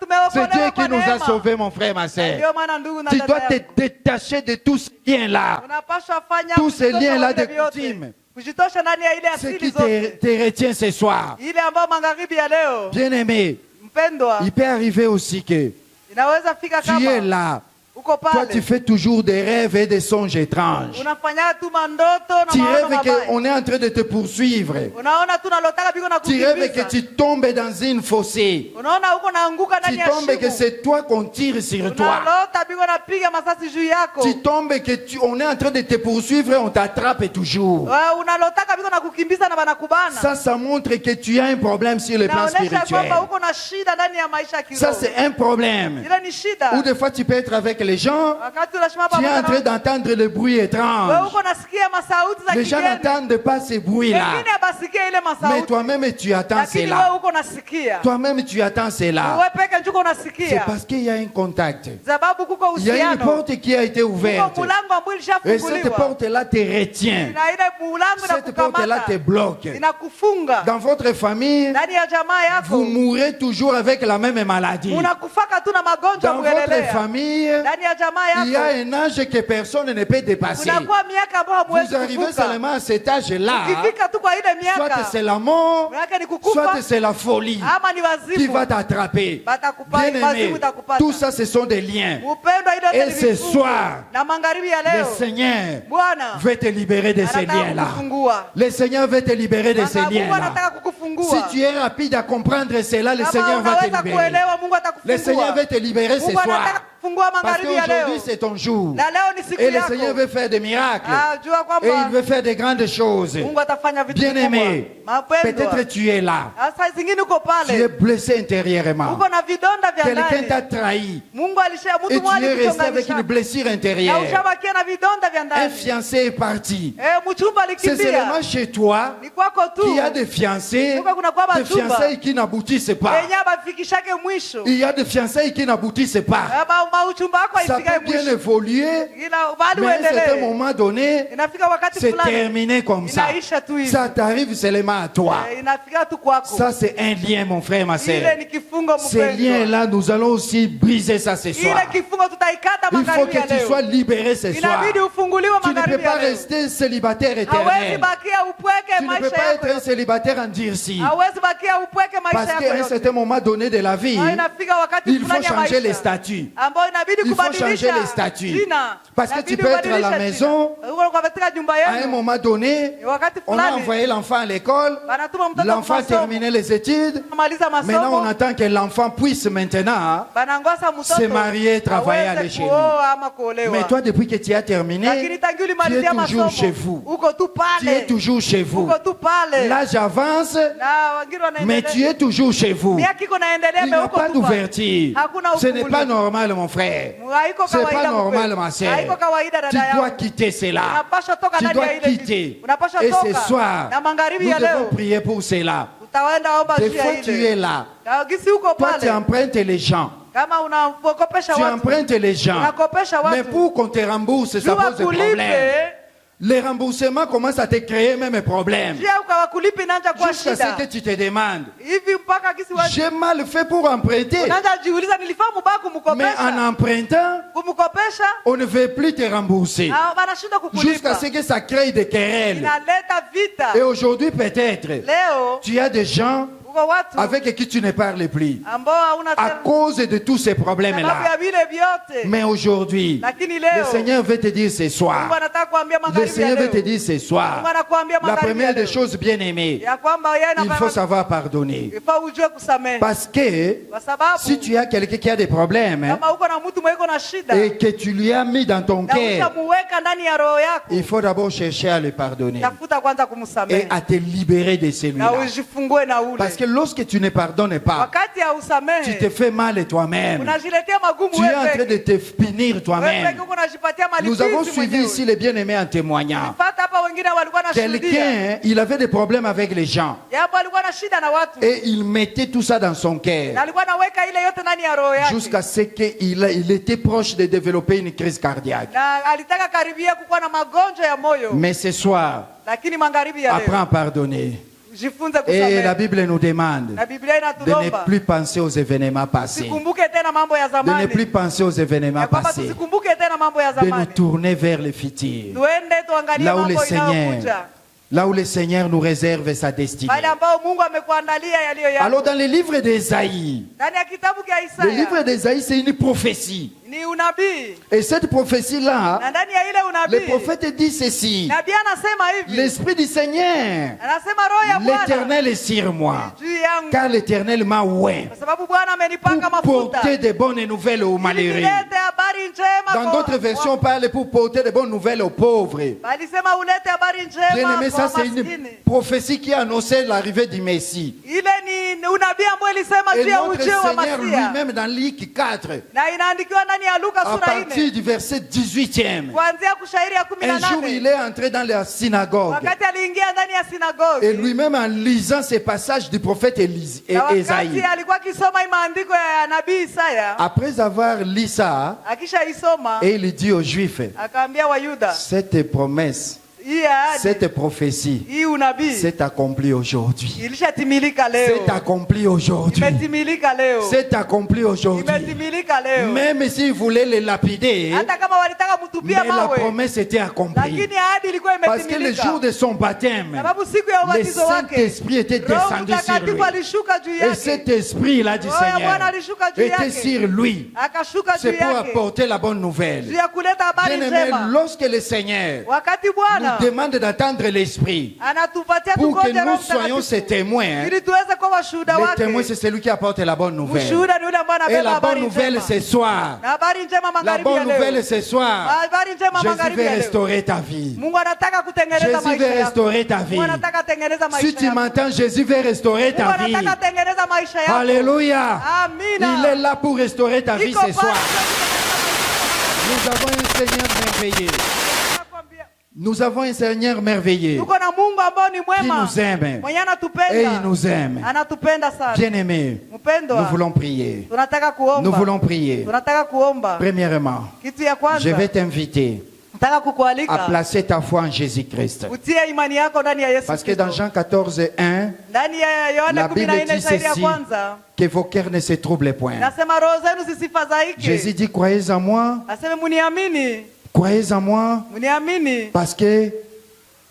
Tumeokolewa Dieu kwa qui nous a neema. sauvés, mon frère, ma sœur. Ndio maana ndugu na Tu dada dois te yangu, détacher de tous ces liens-là. unapaswa fanya Tous ces kujitosha liens-là vile de vyote. coutume. Kujitosha ndani ya ile Ce asili qui zote. te retient ce soir. Ile ambayo magharibi ya leo, Bien-aimé, mpendwa, il peut arriver aussi que inaweza fika tu es kama là. uko Toi, tu pale fais toujours des rêves et des songes étranges. unafanya tu mandoto na Tu maono rêves mabaya. qu'on est en train de te poursuivre. Unaona tu nalotaka biko na Tu rêves que kukimbiza. tu tombes dans une fossée. Unaona uko naanguka Tu ndani ya tombes que shimo. c'est toi qu'on tire sur toi. Unalota biko napiga masasi juu yako. Tu tombes que on est en train de te poursuivre et on t'attrape toujours. Unalotaka biko na kukimbiza na banakubana. Ça montre que tu as un problème sur le plan Inaonesha spirituel. kwamba uko na shida ndani ya maisha ya Ça, kiroho. c'est un problème. Ile ni shida. Ou des fois, tu peux être avec les gens, wakati unasimama tu es en pamoja train na d'entendre le bruit wewe étrange. uko nasikia masauti za Les gens kigeni. n'entendent pas ces bruits-là. Wengine abasikia ile Mais masauti. toi-même, tu attends Lakini wewe cela. uko nasikia. Toi-même, tu attends cela. Wewe peke njuko C'est unasikia. parce qu'il y a un contact. Sababu kuko Il y a une uhusiano. porte qui a été ouverte. Kuko mulango ambao Et cette ilishafunguliwa. porte-là te retient. Na ile mulango Cette porte-là te inakukamata. bloque. Inakufunga. Dans votre famille, Ndani ya jamaa vous yako. mourrez toujours avec la même maladie. Unakufaka tu na magonjwa Dans votre kuelelea. famille, Ndani ya jamaa il y a yako. un âge que personne ne peut dépasser. Unakuwa miaka ambayo Vous hamwezi arrivez kuvuka. seulement à cet âge-là, Ukifika tu kwa ile soit miaka. c'est la mort, Manake ni soit kukufa c'est la folie ama ni qui wazimu. va t'attraper. Batakupa- Bien wazimu aimé, itakupata. tout ça ce sont des liens. Upendo ile Et yote ce ni vifungo. soir, Na magharibi ya Le leo. Seigneur Bwana veut te libérer de ces anataka liens-là. kukufungua. Le Seigneur veut te libérer de ces Mungu liens-là. anataka kukufungua. Si tu es rapide à comprendre cela, le Kama Seigneur va te unaweza libérer. kuelewa, Mungu Le Seigneur atakufungua. veut te libérer ce Mungu anataka soir. kufungua Parce magharibi ya qu'aujourd'hui, leo. c'est ton jour. Na leo ni siku Et le yako. Seigneur veut faire des miracles. Ah, jua Et il kwamba veut faire de grandes choses. Mungu atafanya vitu Bien aimé, vikubwa. Mapendwa. peut-être tu es là. Sasa zingine uko Tu es pale. blessé intérieurement. Uko na vidonda vya Quelqu'un ndani. t'a trahi. Mungu alisha mtu Et tu mwali es resté avec une kuchonganisha. blessure Na intérieure. ushabakia na vidonda vya Un ndani. fiancé est parti. Mchumba C'est alikimbia. seulement chez toi Ni kwako tu. qu'il y a des fiancés, Kumbe kuna kwa des wachumba. fiançailles qui n'aboutissent pas. Yenye abafikishake mwisho. Il y a des fiançailles qui n'aboutissent pas. Uchumba wako Ça haifikae peut bien mwisho. évoluer, Ila bado mais à un certain uendelee. moment donné, Inafika wakati c'est fulani. terminé comme ça. Inaisha tu hivi. Ça t'arrive seulement à toi. Inafika tu kwako. Ça, c'est un lien, mon frère, ma sœur. Ile ni kifungo Ces mpendwa. liens-là, nous allons aussi briser ça ce soir. Ile kifungo tutaikata Il faut magharibi ya que tu leo. sois libéré ce soir. Inabidi ufunguliwe Tu ne peux magharibi pas ya leo. rester célibataire Hawezi éternel. bakia upweke Tu ne peux maisha pas yako. être un célibataire endurci. Hawezi bakia upweke maisha Parce yako qu'à un yote. certain moment donné de la vie, Na inafika wakati il faut fulani ya changer les maisha statuts. ambao inabidi Il faut kubadilisha changer les statuts. jina. Parce que Inabidi tu peux être à la ubadilishe maison, jina. Uko katika nyumba à un yenu. moment donné, Wakati on a fulani envoyé l'enfant à l'école, banatuma mtoto l'enfant a kwa masomo. terminé les études. Maliza Maintenant, on masomo. attend que l'enfant puisse maintenant Banangosa mtoto. se marier, travailler, aweze aller chez lui. kuoa ama kuolewa. Mais toi, depuis que tu as terminé, Lakini tangu tu es ulimalizia toujours masomo, chez vous. uko tu Tu es pale. toujours chez vous. Uko tu pale. L'âge avance, Na wengine mais wanaendelea. tu es toujours chez vous. Miaka iko naendelea, Il n'y mais a uko pas tu pale. d'ouverture. Hakuna Ce n'est ufungulivu. pas normal, mon frère. Haiko Ce n'est pas kawaida normal, mpendwa. ma sœur. Haiko kawaida Tu dada dois yangu. quitter cela. Unapaswa toka Tu ndani dois ya ile quitter. kitu. Unapaswa Et toka. ce soir, Na magharibi nous ya devons leo prier pour cela. utaenda omba Des juu ya fois, tu es ile. là. Na gisi uko Toi, tu pale. empruntes les gens. Kama unakopesha Tu watu. empruntes les gens. Unakopesha Mais watu. pour qu'on te rembourse, ça Juu pose des problèmes. wakulipe. Les remboursements commencent à te créer même un problème. Juu ukawakulipe inaanza kuwa Jusqu'à ce shida. que tu te demandes, Hivi mpaka gisi watu. j'ai mal fait pour emprunter. Unaanza jiuliza nilifaa mubaya Mais en kumkopesha. empruntant, Kumkopesha. on ne veut plus te rembourser. Na wanashindwa Jusqu'à kukulipa. ce que ça crée des querelles. Inaleta vita. Et aujourd'hui, peut-être, Leo tu as des gens uko watu avec qui tu ne parles plus. ambao hauna À tena cause de tous ces sababu problèmes-là. ya vile vyote. Mais aujourd'hui, Lakini le leo Seigneur veut te dire ce Mungu soir. anataka kuambia Le magharibi ya Seigneur veut te leo. dire ce soir. Mungu anakuambia La magharibi ya première des leo. choses, bien aimées, Ya kwamba yeye il faut anafanya savoir pardonner. ifaa ujue kusamehe. Parce que Kwa sababu si tu as quelqu'un qui a des problèmes kama uko na mtu mwenye na shida et que tu lui as mis dans ton na cœur, ushamuweka ndani ya roho yako, il faut d'abord chercher à le pardonner tafuta kwanza et kumsamehe à te libérer de na celui-là. ujifungue na ule. Parce que lorsque tu ne pardonnes pas, Wakati ya tu usamehe te fais mal toi-même. unajiletea magumu Tu es en wewe train de peke. te punir Wewe toi-même. peke uko unajipatia Nous avons malipizi suivi mwenyewe. ici les bien-aimés en témoignant. Fata hapa wengine walikuwa na shuhudia. Quelqu'un, il avait des problèmes avec les gens Yapo alikuwa na shida na watu. et il mettait tout ça dans son Na cœur alikuwa anaweka ile yote ndani ya roho yake. jusqu'à ce qu'il était proche de développer une crise cardiaque. Na alitaka karibia kukuwa na magonjwa ya moyo. Mais ce soir, Lakini magharibi ya apprends leo à pardonner. jifunze Et la kusamehe. Bible nous demande Na Biblia de ne inatuomba plus penser aux événements passés, tusikumbuke tena mambo ya de ne zamani. plus penser aux événements Ya kwamba passés, tusikumbuke tena mambo ya de nous zamani. tourner vers le futur, Tuende tuangalie là où le mambo Seigneur, inayokuja. là où le Seigneur nous réserve sa destinée. Pale ambao Mungu amekuandalia yaliyo yako. Alors dans le livre d'Ésaïe, Ndani ya kitabu cha le livre Isaya d'Ésaïe c'est une prophétie. ni unabii. Et cette prophétie-là, Na ndani ya ile le unabii prophète dit ceci: nabii anasema hivi. l'Esprit du Seigneur, Anasema roho ya Bwana l'Éternel est sur moi, juu yangu. car l'Éternel m'a oint Kwa sababu Bwana amenipaka pour mafuta. porter de bonnes nouvelles aux Ili malheureux. nilete habari njema Dans kwa- d'autres versions, on parle pour porter de bonnes nouvelles aux pauvres. Balisema ulete habari njema Bien aimé, ça kwa c'est une maskini. prophétie qui annonçait l'arrivée du Messie. Ile ni unabii ambao ilisema Et juu ya notre ujio wa Seigneur Masia. lui-même dans Luc 4, Na inaandikiwa ndani ndani ya Luka À sura partir 4 du verset 18e. kuanzia kushairi ya Un jour, il 18. est entré dans la synagogue. Wakati aliingia ndani ya Et sinagogi lui-même, en lisant ces passages du prophète na wakati Ésaïe, alikuwa akisoma hii maandiko ya nabii Isaya, après avoir lu ça, akisha isoma et il dit aux Juifs, akaambia Wayuda, cette promesse, hii ahadi, cette prophétie hii unabii s'est accomplie aujourd'hui. ilishatimilika leo, C'est accompli aujourd'hui. imetimilika leo, C'est accompli aujourd'hui. imetimilika leo. Même s'il voulait le lapider, Hata kama walitaka mtupia mais la mawe, promesse était accomplie. lakini ahadi ilikuwa Parce que le imetimilika. jour de son baptême, Sababu siku ya le ubatizo wake Saint-Esprit était Roho descendu sur lui. Mtakatifu alishuka juu Et yake, cet esprit-là du Roho ya Bwana Seigneur alishuka juu était yake, sur lui. akashuka C'est juu pour yake apporter la bonne nouvelle. juu ya kuleta habari Bien-aimé, njema. lorsque le Seigneur Wakati Bwana nous demande d'attendre l'Esprit anatupatia pour que tukoje Roho nous soyons ses Mtakatifu témoins, ili tuweze kuwa washuhuda le témoin wake. c'est celui qui apporte la bonne nouvelle. Ushuhuda ni yule ambaye Et anabeba la bonne habari nouvelle njema. ce soir, Na habari njema la magharibi ya bonne nouvelle leo. ce soir, Habari njema Jésus magharibi veut ya leo. restaurer ta vie. Mungu anataka kutengeneza Jésus maisha veut yako. restaurer ta vie. Mungu anataka tengeneza maisha Si tu yako. m'entends, Jésus veut restaurer Mungu ta vie. anataka tengeneza maisha yako. Alléluia. Amina. Il est là pour restaurer ta vie Iko ce pale soir. kwa Nous avons un Seigneur merveilleux. kuambia, Nous avons un Seigneur merveilleux tuko na Mungu ambao ni qui mwema. nous aime. Mwenye Et anatupenda. il nous aime. Anatupenda sana. Bien-aimés, Mpendwa. nous voulons prier. Tunataka kuomba. Nous voulons prier. Tunataka kuomba. Premièrement, Kitu ya kwanza. je vais t'inviter Nataka à kukualika. placer ta foi en Jésus-Christ. Utie imani yako ndani ya Yesu Parce que Kristo. dans Jean 14, 1, Ndani ya Yohana la Bible 14 dit shairi ya ceci, kwanza. que vos cœurs ne se troublent point. Nasema roho zenu zisifadhaike. Jésus dit, croyez en moi, Nasema muniamini. croyez en moi, Muniamini. parce que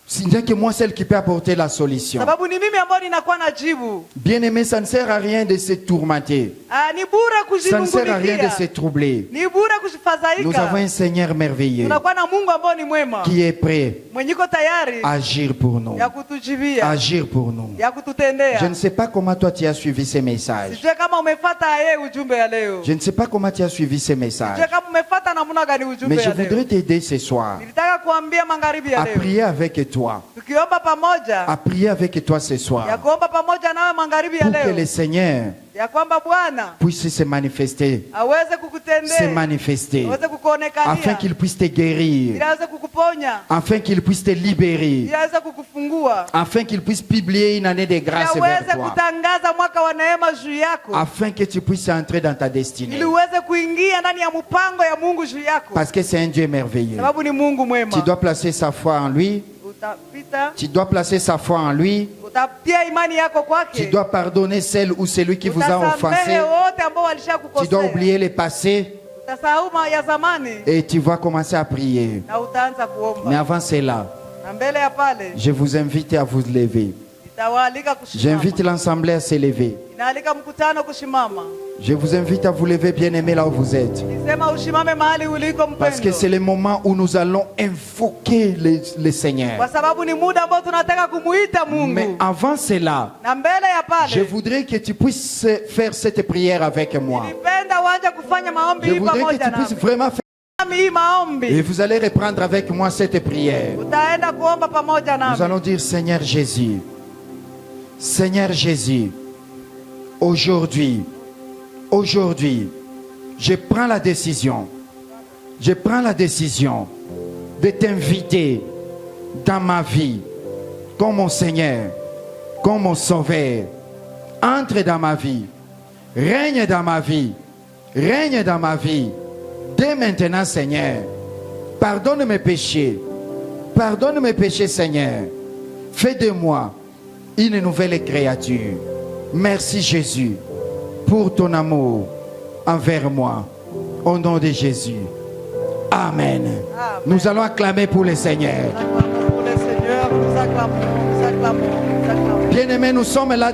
ce n'est que moi celle qui peut apporter la solution. Sababu ni mimi ambayo ninakuwa na jibu. Bien-aimé, ça ne sert à rien de se tourmenter. Ni bure Ça ne sert à rien de se kujinungunikia. troubler. Ni bure Nous avons kujifadhaika. un Seigneur merveilleux Tunakuwa na Mungu ambao ni mwema. qui est prêt Mwenye iko tayari à agir pour nous. ya kutujibia, Agir pour nous. ya kututendea. Je ne sais pas comment toi tu as suivi ces messages. Sijue kama umefuata yeye ujumbe ya leo. Je ne sais pas comment tu as suivi ces messages. Sijue kama umefuata namna gani ujumbe Mais je ya leo. voudrais t'aider ce soir Nilitaka kuambia magharibi ya à leo. prier avec toi. Tukiomba pamoja, À prier avec toi ce ya soir. kuomba pamoja nawe magharibi ya Pour que leo. le Seigneur Ya kwamba Bwana puisse se manifester. aweze Se kukutendea, manifester. aweze Afin kukuonekania, qu'il puisse te guérir. ili aweze kukuponya, Afin qu'il puisse te libérer. ili aweze kukufungua, Afin qu'il puisse publier une année de ili grâce vers aweze toi. kutangaza mwaka wa neema juu yako, Afin que tu puisses entrer dans ta destinée. ili uweze kuingia ndani ya mpango ya Mungu juu yako, Parce que c'est un Dieu merveilleux. sababu ni Mungu mwema. Tu dois placer sa foi en lui. Utapita, Tu dois placer sa foi en lui. utatia imani yako Tu kwake, dois pardonner celle ou celui qui vous a utasamehe offensé. wote ambao Tu dois walishakukosea, oublier le passé utasahau ya zamani et tu vas commencer à prier. na utaanza Mais kuomba. avant cela, Na mbele ya pale je vous invite à vous lever. itawaalika kusimama. J'invite l'Assemblée à se lever. Inaalika mkutano kusimama. Je vous invite à vous lever, bien-aimés, là où vous êtes. Nisema usimame mahali uliko Parce que c'est mpendo, le moment où nous allons invoquer le Seigneur. kwa sababu ni muda ambao tunataka kumuita Mais Mungu. avant cela, Na mbele ya je pale voudrais que tu puisses faire cette prière avec moi. nilipenda uanze kufanya maombi Je hii voudrais que pamoja tu puisses nami. vraiment faire. Nami hii Et maombi vous allez reprendre avec moi cette prière. utaenda kuomba pamoja Nous nami. allons dire, Seigneur Jésus, Seigneur Jésus, aujourd'hui, je prends la décision de t'inviter dans ma vie comme mon Seigneur, comme mon Sauveur. Entre dans ma vie, règne dans ma vie, dès maintenant, Seigneur. Pardonne mes péchés, Seigneur. Fais de moi une nouvelle créature. Merci Jésus pour ton amour envers moi. Au nom de Jésus. Amen. Nous allons acclamer pour le Seigneur. Nous acclamons pour le Seigneur, nous acclamons, nous acclamons, nous acclamons. Bien-aimés, nous sommes là.